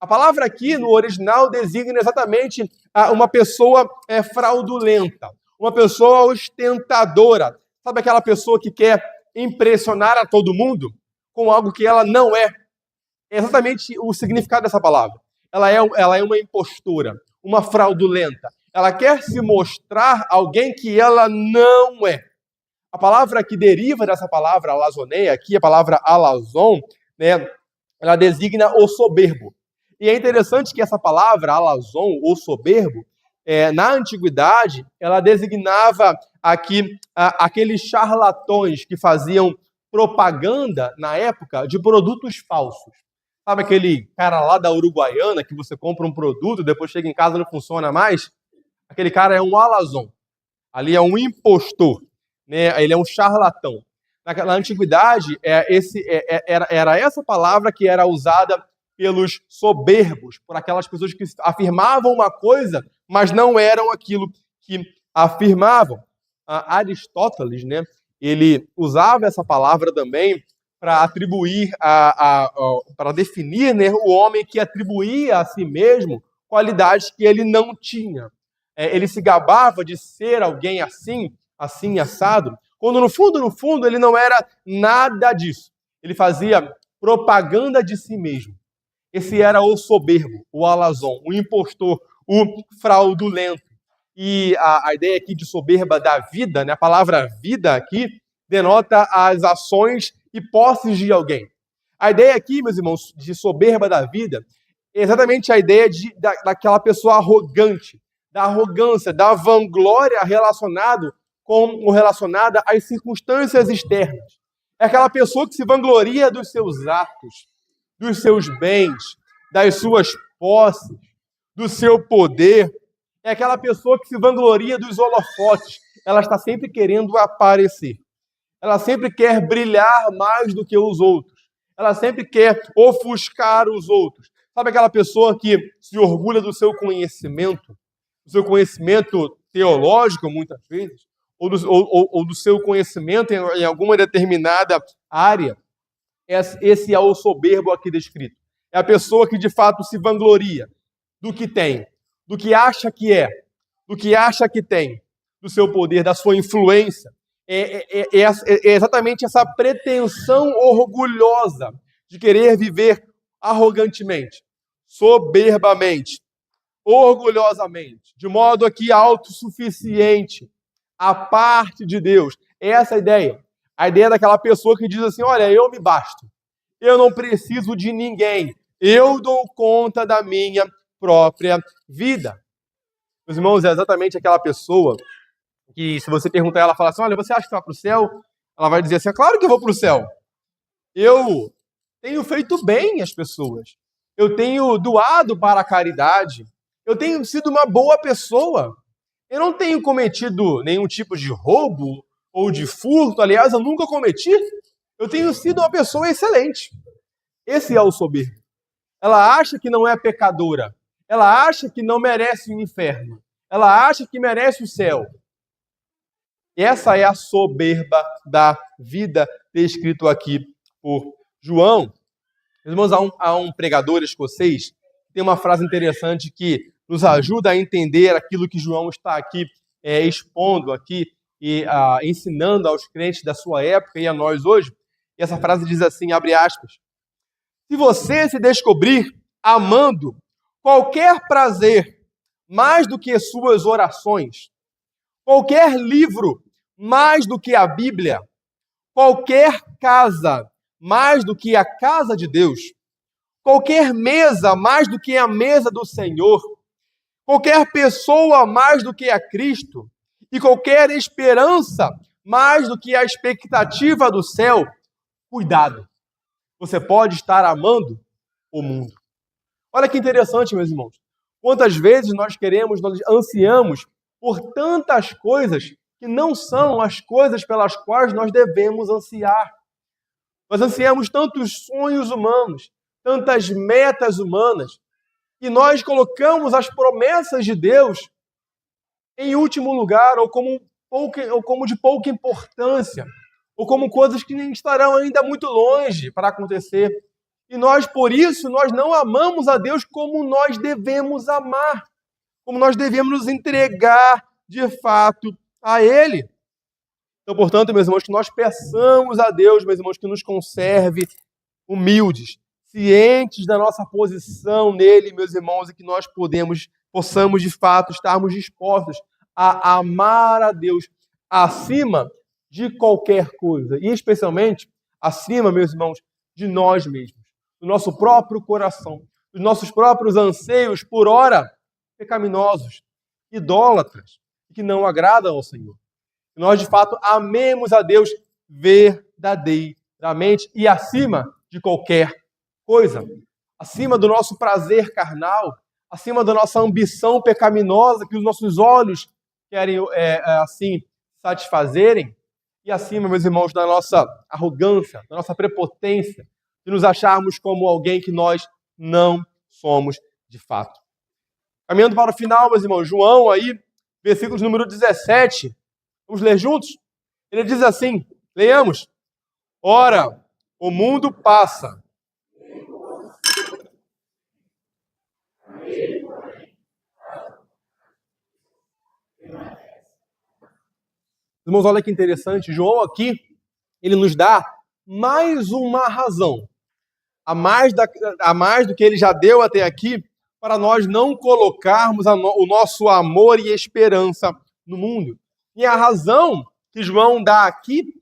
A palavra aqui no original designa exatamente uma pessoa fraudulenta, uma pessoa ostentadora. Sabe aquela pessoa que quer impressionar a todo mundo com algo que ela não é? É exatamente o significado dessa palavra. Ela é uma impostora, uma fraudulenta. Ela quer se mostrar alguém que ela não é. A palavra que deriva dessa palavra alazoneia, aqui a palavra alazon, né, ela designa o soberbo. E é interessante que essa palavra alazon, ou soberbo, na antiguidade, ela designava aqui aqueles charlatões que faziam propaganda, na época, de produtos falsos. Sabe aquele cara lá da Uruguaiana que você compra um produto, depois chega em casa e não funciona mais? Aquele cara é um alazon. Ali é um impostor, né? Ele é um charlatão. Na antiguidade, era essa palavra que era usada pelos soberbos, por aquelas pessoas que afirmavam uma coisa, mas não eram aquilo que afirmavam. Aristóteles, né? Ele usava essa palavra também para atribuir, para definir, né, o homem que atribuía a si mesmo qualidades que ele não tinha. Ele se gabava de ser alguém assim assado, quando no fundo, ele não era nada disso. Ele fazia propaganda de si mesmo. Esse era o soberbo, o alazon, o impostor, o fraudulento. E a ideia aqui de soberba da vida, né, a palavra vida aqui, denota as ações e posses de alguém. A ideia aqui, meus irmãos, de soberba da vida, é exatamente a ideia daquela pessoa arrogante, da arrogância, da vanglória relacionada às circunstâncias externas. É aquela pessoa que se vangloria dos seus atos, dos seus bens, das suas posses, do seu poder. É aquela pessoa que se vangloria dos holofotes. Ela está sempre querendo aparecer. Ela sempre quer brilhar mais do que os outros. Ela sempre quer ofuscar os outros. Sabe aquela pessoa que se orgulha do seu conhecimento teológico, muitas vezes, ou do seu conhecimento em alguma determinada área? Esse é o soberbo aqui descrito. É a pessoa que, de fato, se vangloria do que tem, do que acha que é, do que acha que tem, do seu poder, da sua influência. É exatamente essa pretensão orgulhosa de querer viver arrogantemente, soberbamente, orgulhosamente, de modo aqui autossuficiente, à parte de Deus. É essa a ideia. A ideia daquela pessoa que diz assim, olha, eu me basto. Eu não preciso de ninguém. Eu dou conta da minha própria vida. Meus irmãos, é exatamente aquela pessoa que, se você perguntar, ela fala assim, olha, você acha que vai para o céu? Ela vai dizer assim, é claro que eu vou para o céu. Eu tenho feito bem às pessoas. Eu tenho doado para a caridade. Eu tenho sido uma boa pessoa. Eu não tenho cometido nenhum tipo de roubo ou de furto. Aliás, eu nunca cometi. Eu tenho sido uma pessoa excelente. Esse é o soberbo. Ela acha que não é pecadora. Ela acha que não merece o inferno. Ela acha que merece o céu. Essa é a soberba da vida, descrito aqui por João. Irmãos, há um pregador escocês que tem uma frase interessante que nos ajuda a entender aquilo que João está aqui expondo aqui e ensinando aos crentes da sua época e a nós hoje. E essa frase diz assim, abre aspas, se você se descobrir amando qualquer prazer mais do que suas orações, qualquer livro mais do que a Bíblia, qualquer casa mais do que a casa de Deus, qualquer mesa mais do que a mesa do Senhor, qualquer pessoa mais do que a Cristo e qualquer esperança mais do que a expectativa do céu, cuidado, você pode estar amando o mundo. Olha que interessante, meus irmãos. Quantas vezes nós ansiamos por tantas coisas que não são as coisas pelas quais nós devemos ansiar. Nós ansiamos tantos sonhos humanos, tantas metas humanas, e nós colocamos as promessas de Deus em último lugar, ou como de pouca importância, ou como coisas que estarão ainda muito longe para acontecer. E nós, por isso, nós não amamos a Deus como nós devemos amar, como nós devemos nos entregar, de fato, a Ele. Então, portanto, meus irmãos, que nós peçamos a Deus, meus irmãos, que nos conserve humildes, cientes da nossa posição nele, meus irmãos, e que nós possamos, de fato, estarmos dispostos a amar a Deus acima de qualquer coisa, e especialmente acima, meus irmãos, de nós mesmos, do nosso próprio coração, dos nossos próprios anseios, por ora, pecaminosos, idólatras, que não agradam ao Senhor. Que nós, de fato, amemos a Deus verdadeiramente e acima de qualquer coisa, acima do nosso prazer carnal, acima da nossa ambição pecaminosa que os nossos olhos querem, assim, satisfazerem, e acima, meus irmãos, da nossa arrogância, da nossa prepotência, de nos acharmos como alguém que nós não somos de fato. Caminhando para o final, meus irmãos, João aí, versículos número 17, vamos ler juntos? Ele diz assim, leiamos, ora, o mundo passa. Irmãos, olha que interessante, João aqui, ele nos dá mais uma razão, a mais do que ele já deu até aqui, para nós não colocarmos o nosso amor e esperança no mundo. E a razão que João dá aqui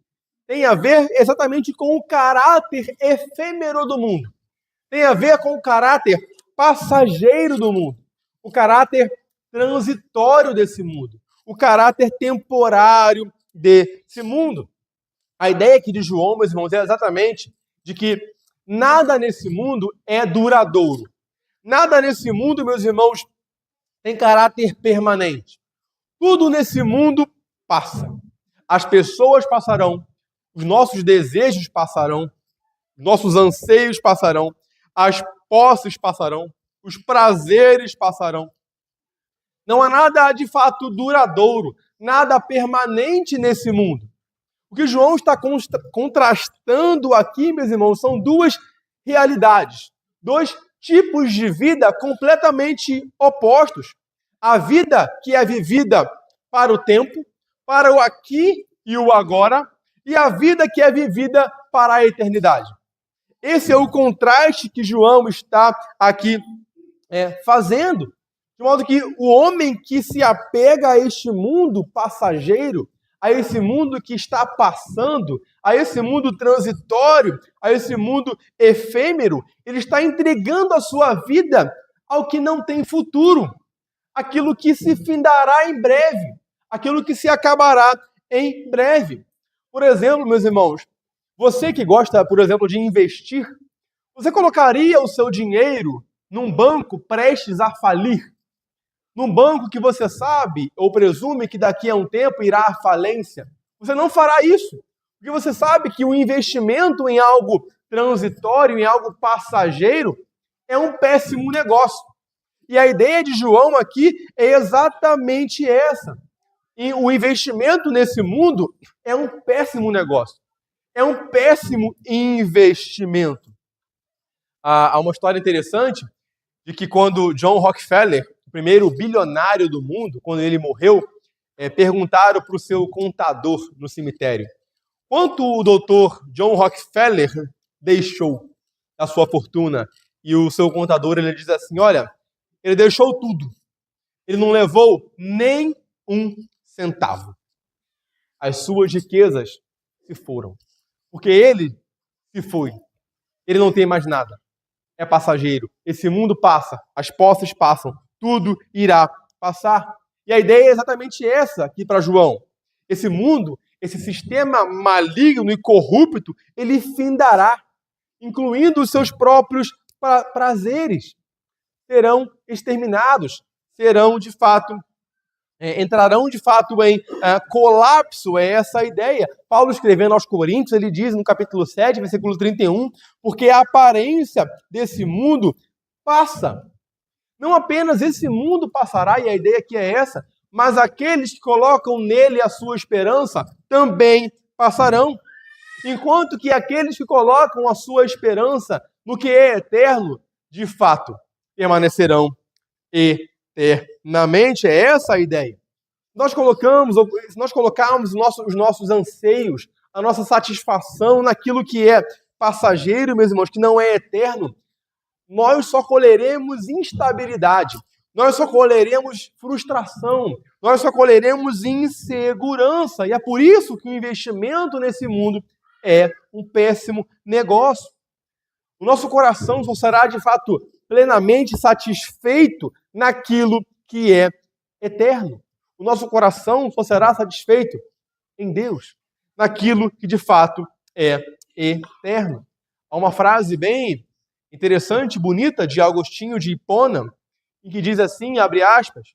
tem a ver exatamente com o caráter efêmero do mundo. Tem a ver com o caráter passageiro do mundo, o caráter transitório desse mundo, o caráter temporário desse mundo. A ideia aqui de João, meus irmãos, é exatamente de que nada nesse mundo é duradouro. Nada nesse mundo, meus irmãos, tem caráter permanente. Tudo nesse mundo passa. As pessoas passarão, os nossos desejos passarão, os nossos anseios passarão, as posses passarão, os prazeres passarão. Não há nada de fato duradouro, nada permanente nesse mundo. O que João está contrastando aqui, meus irmãos, são duas realidades, dois tipos de vida completamente opostos. A vida que é vivida para o tempo, para o aqui e o agora, e a vida que é vivida para a eternidade. Esse é o contraste que João está aqui fazendo. De modo que o homem que se apega a este mundo passageiro, a esse mundo que está passando, a esse mundo transitório, a esse mundo efêmero, ele está entregando a sua vida ao que não tem futuro, aquilo que se findará em breve, aquilo que se acabará em breve. Por exemplo, meus irmãos, você que gosta, por exemplo, de investir, você colocaria o seu dinheiro num banco prestes a falir? Num banco que você sabe ou presume que daqui a um tempo irá à falência? Você não fará isso, porque você sabe que o investimento em algo transitório, em algo passageiro, é um péssimo negócio. E a ideia de João aqui é exatamente essa. E o investimento nesse mundo é um péssimo negócio. É um péssimo investimento. Há uma história interessante de que quando John Rockefeller, o primeiro bilionário do mundo, quando ele morreu, perguntaram para o seu contador no cemitério: quanto o doutor John Rockefeller deixou da sua fortuna? E o seu contador ele diz assim: olha, ele deixou tudo. Ele não levou nem um centavo. As suas riquezas se foram. Porque ele se foi. Ele não tem mais nada. É passageiro. Esse mundo passa, as posses passam, tudo irá passar. E a ideia é exatamente essa aqui para João. Esse mundo, esse sistema maligno e corrupto, ele findará, incluindo os seus próprios prazeres. Serão exterminados, serão de fato, entrarão de fato em colapso, é essa a ideia. Paulo escrevendo aos Coríntios, ele diz no capítulo 7, versículo 31, porque a aparência desse mundo passa. Não apenas esse mundo passará, e a ideia aqui é essa, mas aqueles que colocam nele a sua esperança também passarão. Enquanto que aqueles que colocam a sua esperança no que é eterno, de fato, permanecerão eternamente. É essa a ideia. Nós colocamos os nossos anseios, a nossa satisfação naquilo que é passageiro, meus irmãos, que não é eterno, nós só colheremos instabilidade, nós só colheremos frustração, nós só colheremos insegurança. E é por isso que o investimento nesse mundo é um péssimo negócio. O nosso coração só será, de fato, plenamente satisfeito naquilo que é eterno. O nosso coração só será satisfeito em Deus, naquilo que, de fato, é eterno. Há uma frase bem interessante, bonita, de Agostinho de Hipona, em que diz assim, abre aspas,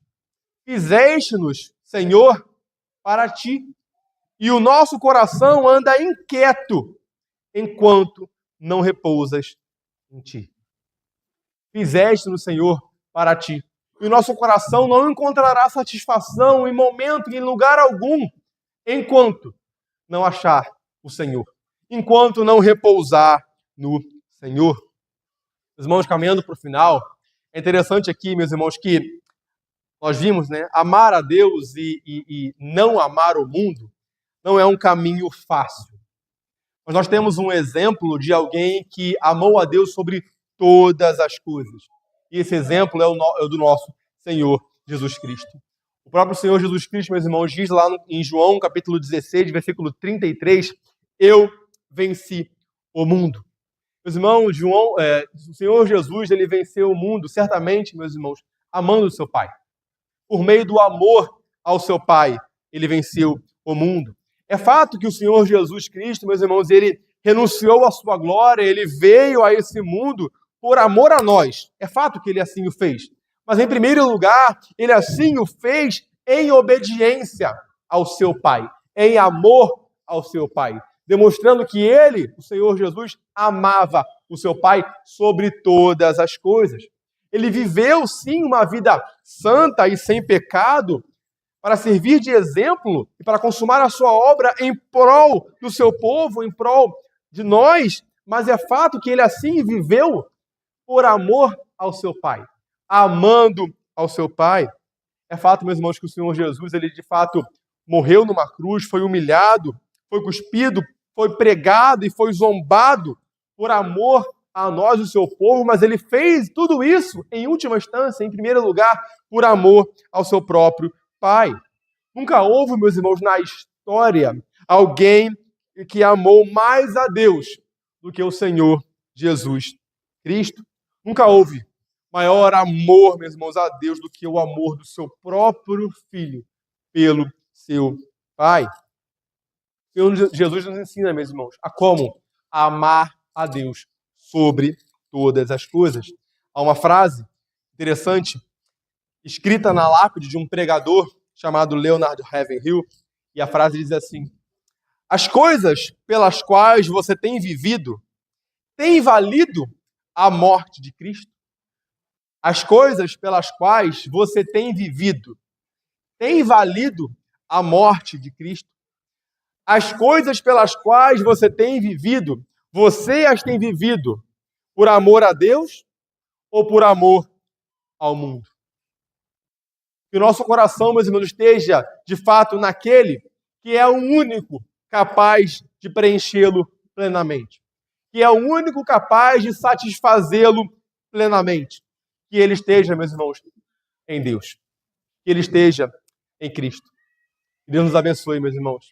fizeste-nos, Senhor, para ti, e o nosso coração anda inquieto, enquanto não repousas em ti. Fizeste-nos, Senhor, para ti, e o nosso coração não encontrará satisfação em momento, em lugar algum, enquanto não achar o Senhor, enquanto não repousar no Senhor. Meus irmãos, caminhando para o final, é interessante aqui, meus irmãos, que nós vimos, né, amar a Deus e não amar o mundo não é um caminho fácil. Mas nós temos um exemplo de alguém que amou a Deus sobre todas as coisas. E esse exemplo é o do nosso Senhor Jesus Cristo. O próprio Senhor Jesus Cristo, meus irmãos, diz lá em João, capítulo 16, versículo 33, eu venci o mundo. Meus irmãos, o Senhor Jesus, ele venceu o mundo, certamente, meus irmãos, amando o seu Pai. Por meio do amor ao seu Pai, ele venceu o mundo. É fato que o Senhor Jesus Cristo, meus irmãos, ele renunciou à sua glória, ele veio a esse mundo por amor a nós. É fato que ele assim o fez. Mas, em primeiro lugar, ele assim o fez em obediência ao seu Pai, em amor ao seu Pai, demonstrando que ele, o Senhor Jesus, amava o seu Pai sobre todas as coisas. Ele viveu, sim, uma vida santa e sem pecado para servir de exemplo e para consumar a sua obra em prol do seu povo, em prol de nós, mas é fato que ele assim viveu por amor ao seu Pai, amando ao seu Pai. É fato, meus irmãos, que o Senhor Jesus, ele de fato morreu numa cruz, foi humilhado, foi cuspido, foi pregado e foi zombado por amor a nós, o seu povo, mas ele fez tudo isso, em última instância, em primeiro lugar, por amor ao seu próprio Pai. Nunca houve, meus irmãos, na história alguém que amou mais a Deus do que o Senhor Jesus Cristo. Nunca houve maior amor, meus irmãos, a Deus do que o amor do seu próprio Filho pelo seu Pai. Jesus nos ensina, meus irmãos, a como amar a Deus sobre todas as coisas. Há uma frase interessante, escrita na lápide de um pregador chamado Leonard Ravenhill, e a frase diz assim: as coisas pelas quais você tem vivido têm valido a morte de Cristo? As coisas pelas quais você tem vivido têm valido a morte de Cristo? As coisas pelas quais você tem vivido, você as tem vivido por amor a Deus ou por amor ao mundo? Que o nosso coração, meus irmãos, esteja, de fato, naquele que é o único capaz de preenchê-lo plenamente. Que é o único capaz de satisfazê-lo plenamente. Que ele esteja, meus irmãos, em Deus. Que ele esteja em Cristo. Que Deus nos abençoe, meus irmãos.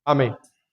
Amém.